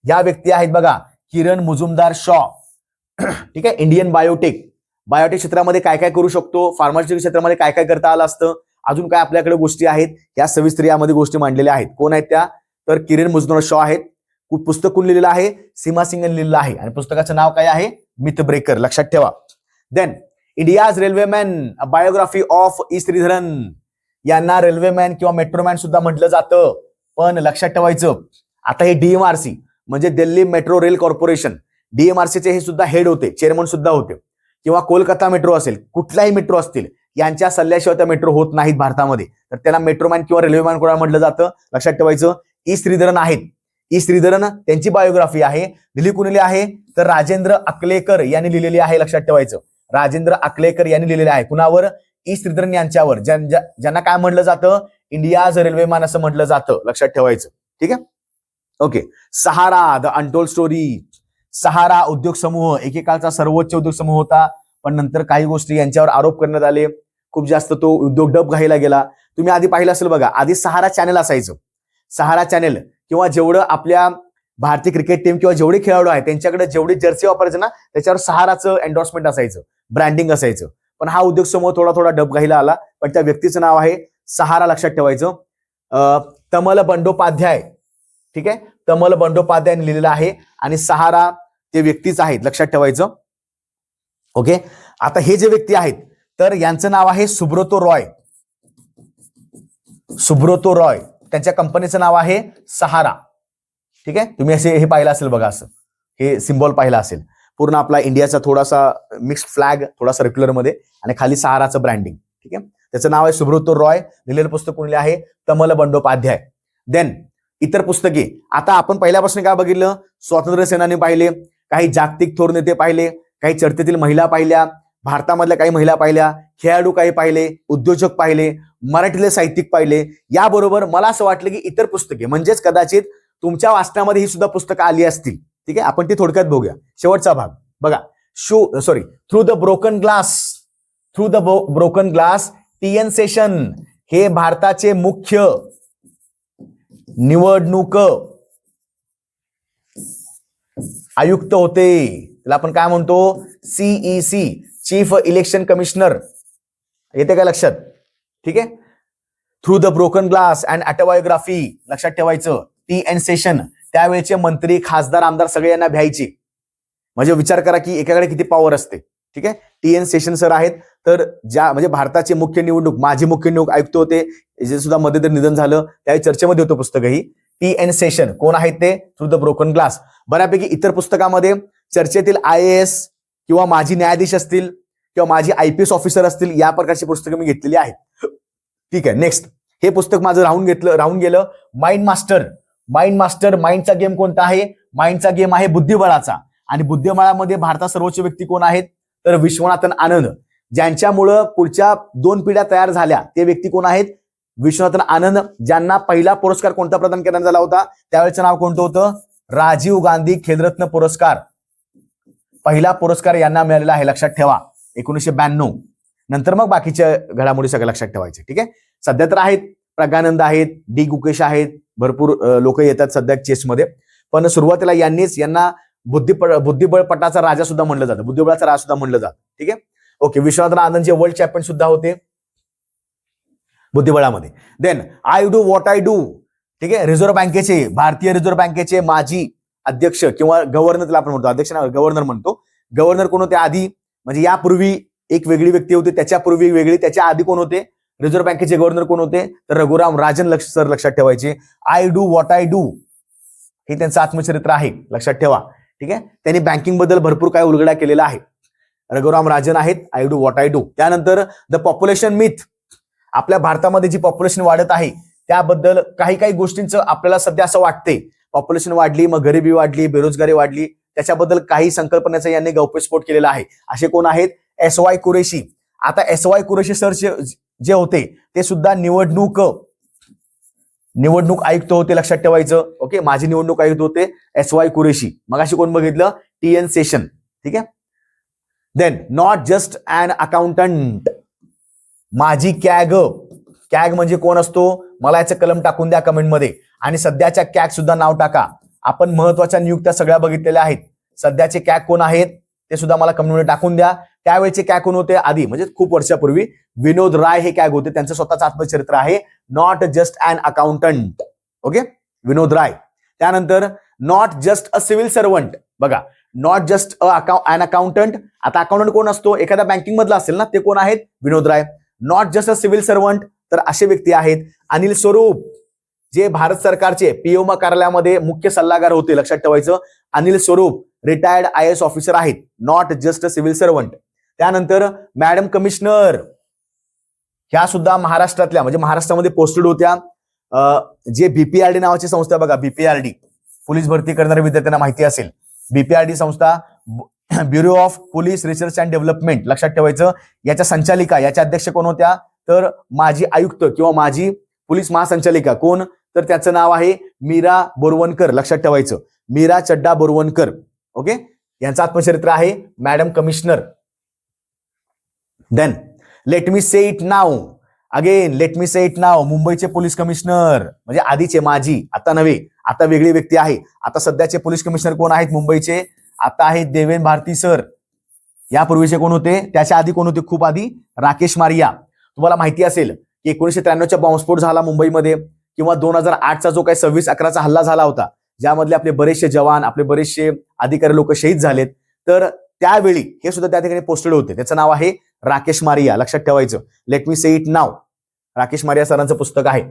या व्यक्ती आहेत बघा, किरण मुजुमदार शॉ. ठीक आहे. इंडियन बायोटेक क्षेत्रामध्ये काय काय करू शकतो, फार्मास्युटिकल क्षेत्रामध्ये काय काय करता आलं असतं, अजून काय आपल्याकडे गोष्टी आहेत, या सविस्तर यामध्ये गोष्टी मांडलेल्या आहेत. कोण आहेत त्या? तर किरण मुजुमदार शॉ आहेत. पुस्तक कोण लिहिलेलं आहे? सीमा सिंग यांनी लिहिलेलं आहे. आणि पुस्तकाचं नाव काय आहे? मिथ ब्रेकर, लक्षात ठेवा. Then India's railwayman, a biography of E Sreedharan. यांना रेल्वेमॅन किंवा मेट्रोमॅन सुद्धा म्हटलं जातं. पण लक्षात ठेवायचं, आता हे DMRC म्हणजे दिल्ली मेट्रो रेल कॉर्पोरेशन, डीएमआरसीचे हे सुद्धा हेड होते, चेअरमन सुद्धा होते. किंवा कोलकाता मेट्रो असेल, कुठलाही मेट्रो असतील, यांच्या सल्ल्याशिवाय त्या मेट्रो होत नाहीत भारतामध्ये. तर त्याला मेट्रोमॅन किंवा रेल्वेमॅन कोणा म्हटलं जातं, लक्षात ठेवायचं. ई श्रीधरन आहेत. ई श्रीधरन त्यांची बायोग्राफी आहे. दिल्ली कुणी आहे तर राजेंद्र अकलेकर यांनी लिहिलेली आहे. लक्षात ठेवायचं, राजेंद्र अकलेकर यांनी लिहिलेले आहे. कुणावर? ई श्रीधरन यांच्यावर, ज्यांना काय म्हटलं जातं, इंडियाज रेल्वेमॅन असं म्हटलं जातं. लक्षात ठेवायचं. ठीक आहे, okay. Sahara, the untold story. Sahara उद्योग समूह एकेकाळचा सर्वोच्च उद्योग समूह होता, पण नंतर काही गोष्टी यांच्यावर आरोप करण्यात आले. खूप जास्त तो उद्योग डब घायला गेला. तुम्ही आधी पाहिलं असेल बघा, आधी सहारा चॅनल असायचं. सहारा चॅनल किंवा जेवढं आपल्या भारतीय क्रिकेट टीम किंवा जेवढे खेळाडू आहेत त्यांच्याकडे जेवढी जर्सी वापरायचे ना, त्याच्यावर सहाराचं एन्डॉर्समेंट असायचं, ब्रँडिंग असायचं. पण हा उद्योग समूह थोडा थोडा डब घायला आला. पण त्या व्यक्तीचं नाव आहे सहारा. लक्षात ठेवायचं. तमल बंडोपाध्याय. ठीक आहे, तमल बंडोपाध्याय लिहिलेलं आहे. आणि सहारा ते व्यक्तीच आहेत. लक्षात ठेवायचं. ओके, आता हे जे व्यक्ती आहेत तर यांचं नाव आहे सुब्रतो रॉय. सुब्रतो रॉय, त्यांच्या कंपनीचं नाव आहे सहारा. ठीक आहे, तुम्ही असे हे पाहिलं असेल बघा, असं हे सिम्बॉल पाहिला असेल. पूर्ण आपला इंडियाचा थोडासा मिक्स्ड फ्लॅग, थोडा सर्क्युलर मध्ये, आणि खाली सहाराचं ब्रँडिंग. ठीक आहे, त्याचं नाव आहे सुब्रतो रॉय. लिहिलेलं पुस्तक कोणी आहे? तमल बंडोपाध्याय. देन इतर पुस्तके. आता आपण पहिल्यापासून काय बघितलं? स्वातंत्र्य सेनानी पाहिले, काही जागतिक थोर नेते पाहिले, काही चर्चेतील महिला पाहिल्या, भारतामधल्या काही महिला पाहिल्या, खेळाडू काही पाहिले, उद्योजक पाहिले, मराठीले साहित्यिक पाहिले. याबरोबर मला असं वाटलं की इतर पुस्तके, म्हणजेच कदाचित तुमच्या वाचनामध्ये ही सुद्धा पुस्तकं आली असतील. ठीक आहे, आपण ती थोडक्यात बघूया. शेवटचा भाग बघा. Through the broken glass. Through the broken glass. TN session हे भारताचे मुख्य निवडणूक आयुक्त होते. त्याला आपण काय म्हणतो? CEC, chief election commissioner. येते का लक्षात? ठीक आहे. Through the broken glass and autobiography. लक्षात ठेवायचं. TN सेशन, त्यावेळेचे मंत्री, खासदार, आमदार सगळे यांना भ्यायचे. म्हणजे विचार करा की एकाकडे किती पॉवर असते. ठीक आहे, TN सेशन सर आहेत. तर ज्या म्हणजे भारताचे मुख्य निवडणूक, माजी मुख्य निवडणूक आयुक्त होते, जे सुद्धा मध्यंतरी निधन झालं, त्यावेळी चर्चेमध्ये होतं पुस्तकही. TN सेशन कोण आहेत ते? Through the broken glass. बऱ्यापैकी इतर पुस्तकामध्ये चर्चेतील IAS किंवा माजी न्यायाधीश असतील किंवा माजी IPS ऑफिसर असतील, या प्रकारची पुस्तकं मी घेतलेली आहेत. ठीक आहे, नेक्स्ट. हे पुस्तक माझं राहून गेलं. Mind master. माइंड मास्टर, माइंडचा गेम कोणता आहे? माइंडचा गेम आहे बुद्धिबळाचा. आणि बुद्धिबळामध्ये भारतात सर्वोच्च व्यक्ती कोण आहेत? तर विश्वनाथन आनंद. ज्यांच्यामुळं पुढच्या 2 पिढ्या तयार झाल्या ते व्यक्ती कोण आहेत? विश्वनाथन आनंद. ज्यांना पहिला पुरस्कार कोणता प्रदान करण्यात आला होता? त्यावेळेचं नाव कोणतं होतं? राजीव गांधी खेलरत्न पुरस्कार. पहिला पुरस्कार यांना मिळालेला आहे. लक्षात ठेवा, 1992. नंतर मग बाकीच्या घडामोडी सगळं लक्षात ठेवायचे. ठीक आहे, सध्या तर आहेत प्रज्ञानंद आहेत, डी गुकेश आहेत, भरपूर लोक येतात सध्या चेसमध्ये. पण सुरुवातीला यांना बुद्धिबळपटाचा राजा सुद्धा म्हणलं जातं, बुद्धिबळाचा राजा सुद्धा म्हणलं जातं. ठीक आहे, ओके. विश्वनाथन आनंदचे वर्ल्ड चॅम्पियन सुद्धा होते बुद्धिबळामध्ये. Then I do what I do. ठीक आहे, रिझर्व्ह बँकेचे, भारतीय रिझर्व्ह बँकेचे माजी अध्यक्ष किंवा गव्हर्नर, त्याला आपण म्हणतो, अध्यक्ष ना, गव्हर्नर म्हणतो. गव्हर्नर कोण होते आधी? म्हणजे यापूर्वी एक वेगळी व्यक्ती होती, त्याच्यापूर्वी वेगळी, त्याच्या आधी कोण होते? रिझर्व्ह बँकेचे गव्हर्नर कोण होते? तर रघुराम राजन सर. लक्षात ठेवायचे. I do what I do हे त्यांचं आत्मचरित्र आहे. लक्षात ठेवा. ठीक आहे, त्यांनी बँकिंग बद्दल भरपूर काय उलगडा केलेला आहे. रघुराम राजन आहेत. I do what I do. त्यानंतर द पॉप्युलेशन मिथ. आपल्या भारतामध्ये जी पॉप्युलेशन वाढत आहे त्याबद्दल काही गोष्टींचं आपल्याला सध्या असं वाटते. पॉप्युलेशन वाढली, मग गरिबी वाढली, बेरोजगारी वाढली, त्याच्याबद्दल काही संकल्पनेचा यांनी गौप्यस्फोट केलेला आहे. असे कोण आहेत? SY कुरेशी. आता SY कुरेशी सर जे होते ते सुद्धा निवडणूक आयुक्त होते. लक्षात ठेवायचं. ओके, माजी निवडणूक आयुक्त होते SY कुरेशी. मग अशी कोण बघितलं? TN सेशन. ठीक आहे. Then not just an accountant. माजी कॅग म्हणजे कोण असतो? मला याचं कलम टाकून द्या कमेंटमध्ये. आणि सध्याच्या कॅग सुद्धा नाव टाका. आपण महत्वाच्या नियुक्त्या सगळ्या बघितलेल्या आहेत. सध्याचे कॅग कोण आहेत ते सुद्धा मला कमेंटमध्ये टाकून द्या. त्यावेळेचे कॅग कोण होते आधी, म्हणजे खूप वर्षापूर्वी? विनोद राय हे कॅग होते. त्यांचं स्वतःचं आत्मचरित्र आहे, not just an accountant. Okay, Vinod Rai. त्यानंतर not just a civil servant. बघा, नॉट जस्ट अन अकाउंटंट. आता अकाउंटंट कोण असतो? एखाद्या बँकिंग मधला असेल ना, ते कोण आहेत? Vinod Rai. Not just a civil servant, तर असे व्यक्ती आहेत अनिल स्वरूप, जे भारत सरकारचे PMO कार्यालयामध्ये मुख्य सल्लागार होते. लक्षात ठेवायचं. Anil Swarup retired IAS officer आहेत, not just a civil servant. त्यानंतर मॅडम कमिशनर, ह्या सुद्धा महाराष्ट्रातल्या म्हणजे महाराष्ट्रामध्ये पोस्टेड होत्या. जे BPRD नावाची संस्था बघा, BPRD पोलीस भरती करणाऱ्या विद्यार्थ्यांना माहिती असेल. BPRD संस्था, bureau of police research and development, लक्षात ठेवायचं. याच्या संचालिका, याच्या अध्यक्ष कोण होत्या तर माजी आयुक्त किंवा माजी पोलीस महासंचालिका कोण, तर त्याचं नाव आहे मीरा बोरवणकर, लक्षात ठेवायचं, मीरा चड्डा बोरवणकर. ओके, यांचं आत्मचरित्र आहे madam commissioner. Then let me say it नाव again, let me say it नाव, मुंबईचे पोलीस कमिशनर, म्हणजे आधीचे माजी, आता नव्हे, आता वेगळी व्यक्ती आहे. आता सध्याचे पोलीस कमिशनर कोण आहेत मुंबईचे, आता आहेत देवेन भारती सर. यापूर्वीचे कोण होते, त्याच्या आधी कोण होते, खूप आधी राकेश मारिया. तुम्हाला माहिती असेल की 1993चा बॉम्बस्फोट झाला मुंबईमध्ये, किंवा 2008चा जो काही 26/11चा हल्ला झाला होता, ज्यामधले आपले बरेचसे जवान, आपले बरेचसे अधिकारी लोक शहीद झालेत, तर त्यावेळी हे सुद्धा त्या ठिकाणी पोस्टेड होते. त्याचं नाव आहे राकेश मारिया, लक्षात ठेवायचं. लेट मी से इट नाव, राकेश मारिया सरांचं पुस्तक आहे.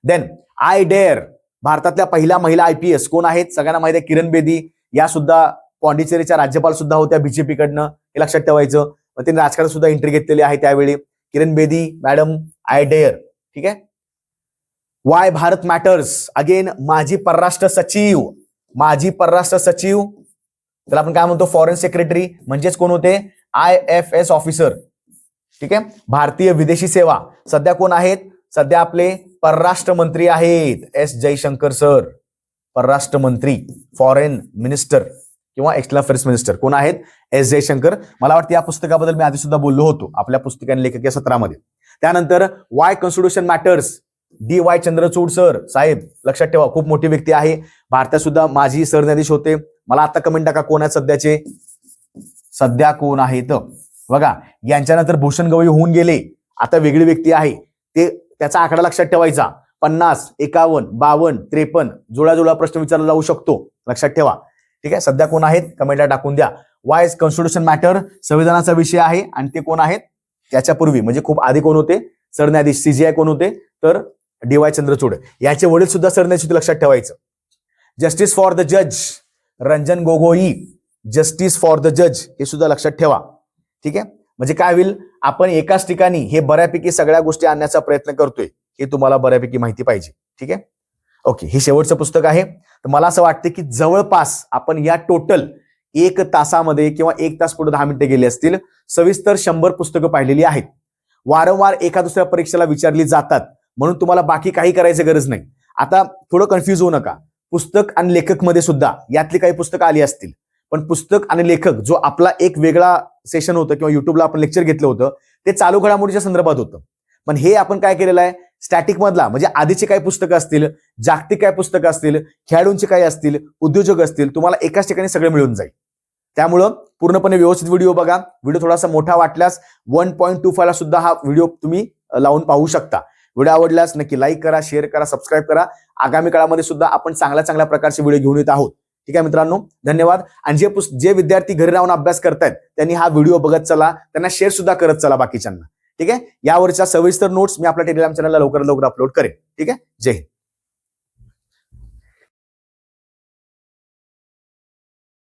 देन आय डेअर, भारतातल्या पहिल्या महिला IPS कोण आहेत, सगळ्यांना माहिती आहे, किरण बेदी. या सुद्धा पॉंडिचेरीच्या राज्यपाल सुद्धा होत्या BJP कडनं, हे लक्षात ठेवायचं. त्यांनी राजकारण सुद्धा एंट्री घेतलेली आहे त्यावेळी. Kiran Bedi madam, I dare. ठीक आहे. वाय भारत मॅटर्स, अगेन माजी परराष्ट्र सचिव, माजी परराष्ट्र सचिव, त्याला आपण काय म्हणतो फॉरेन सेक्रेटरी, म्हणजेच कोण होते IFS ऑफिसर. ठीक आहे. भारतीय विदेशी सेवा, सध्या कोण आहेत, सध्या आपले परराष्ट्र मंत्री आहेत S जयशंकर सर, परराष्ट्र मंत्री, फॉरेन मिनिस्टर किंवा एक्सटर्नल अफेअर्स मिनिस्टर कोण आहेत, S जयशंकर. मला वाटतं या पुस्तकाबद्दल मी आधी सुद्धा बोललो होतो आपल्या पुस्तक आणि लेखक या सत्रामध्ये. त्यानंतर why constitution matters, DY Chandrachud sir साहेब, लक्षात ठेवा, खूप मोठी व्यक्ती आहे. भारतात सुद्धा माजी सरन्यायाधीश होते. मला आता कमेंट टाका कोण आहेत सध्याचे, सध्या कोण आहेत बघा. यांच्यानंतर भूषण गवई होऊन गेले, आता वेगळी व्यक्ती आहे. ते त्याचा आकडा लक्षात ठेवायचा, 50, 51, 52, 53, जुळा प्रश्न विचारला जाऊ शकतो, लक्षात ठेवा. ठीक आहे. सध्या कोण आहेत कमेंटला टाकून द्या. वाय कॉन्स्टिट्यूशन मॅटर, संविधानाचा विषय आहे, आणि ते कोण आहेत, त्याच्यापूर्वी म्हणजे खूप आधी कोण होते, सरन्यायाधीश CJI कोण होते, तर DY चंद्रचूड. याचे वडील सुद्धा सरन्यायाधीश होते, लक्षात ठेवायचं. जस्टिस फॉर द जज, Ranjan Gogoi, justice for the जज, हे सुद्धा लक्षात ठेवा. ठीक आहे. म्हणजे काय होईल, आपण एकाच ठिकाणी हे बऱ्यापैकी सगळ्या गोष्टी आणण्याचा प्रयत्न करतोय, हे तुम्हाला बऱ्यापैकी माहिती पाहिजे. ठीक आहे. ओके, हे शेवटचं पुस्तक आहे. तर मला असं वाटतं की जवळपास आपण या टोटल 1 तासामध्ये किंवा 1 तास पुढे 10 मिनिटं गेली असतील, सविस्तर 100 पुस्तकं पाहिलेली आहेत. वारंवार एका दुसऱ्या परीक्षेला विचारली जातात, म्हणून तुम्हाला बाकी काही करायची गरज नाही. आता थोडं कन्फ्युज होऊ नका, पुस्तक आणि लेखक मध्ये सुद्धा यातली काही पुस्तकं आली असतील, पण पुस्तक आणि लेखक जो आपला एक वेगळा सेशन होतं किंवा युट्यूबला आपण लेक्चर घेतलं होतं, ते चालू घडामोडीच्या संदर्भात होतं. पण हे आपण काय केलेलं आहे, स्टॅटिक मधला म्हणजे आधीचे काही पुस्तकं असतील, जागतिक काय पुस्तकं असतील, खेळाडूंचे काही असतील, उद्योजक असतील, तुम्हाला एकाच ठिकाणी सगळे मिळून जाईल. त्यामुळं पूर्णपणे व्यवस्थित व्हिडिओ बघा. व्हिडिओ थोडासा मोठा वाटल्यास 1.25 ला सुद्धा हा व्हिडिओ तुम्ही लावून पाहू शकता. व्हिडिओ आवडल्यास नक्की लाईक करा, शेअर करा, सबस्क्राईब करा. आगामी काळामध्ये सुद्धा आपण चांगल्या प्रकारचे व्हिडिओ घेऊन येत आहोत. ठीक आहे मित्रांनो, धन्यवाद. आणि जे विद्यार्थी घरी राहून अभ्यास करतायत त्यांनी हा व्हिडिओ बघत चला, त्यांना शेअर सुद्धा करत चला बाकीच्यांना. ठीक आहे. यावरच्या सविस्तर नोट्स मी आपल्या टेलिग्राम चॅनलला लवकरात लवकर अपलोड करेन. ठीक आहे. जय हिंद.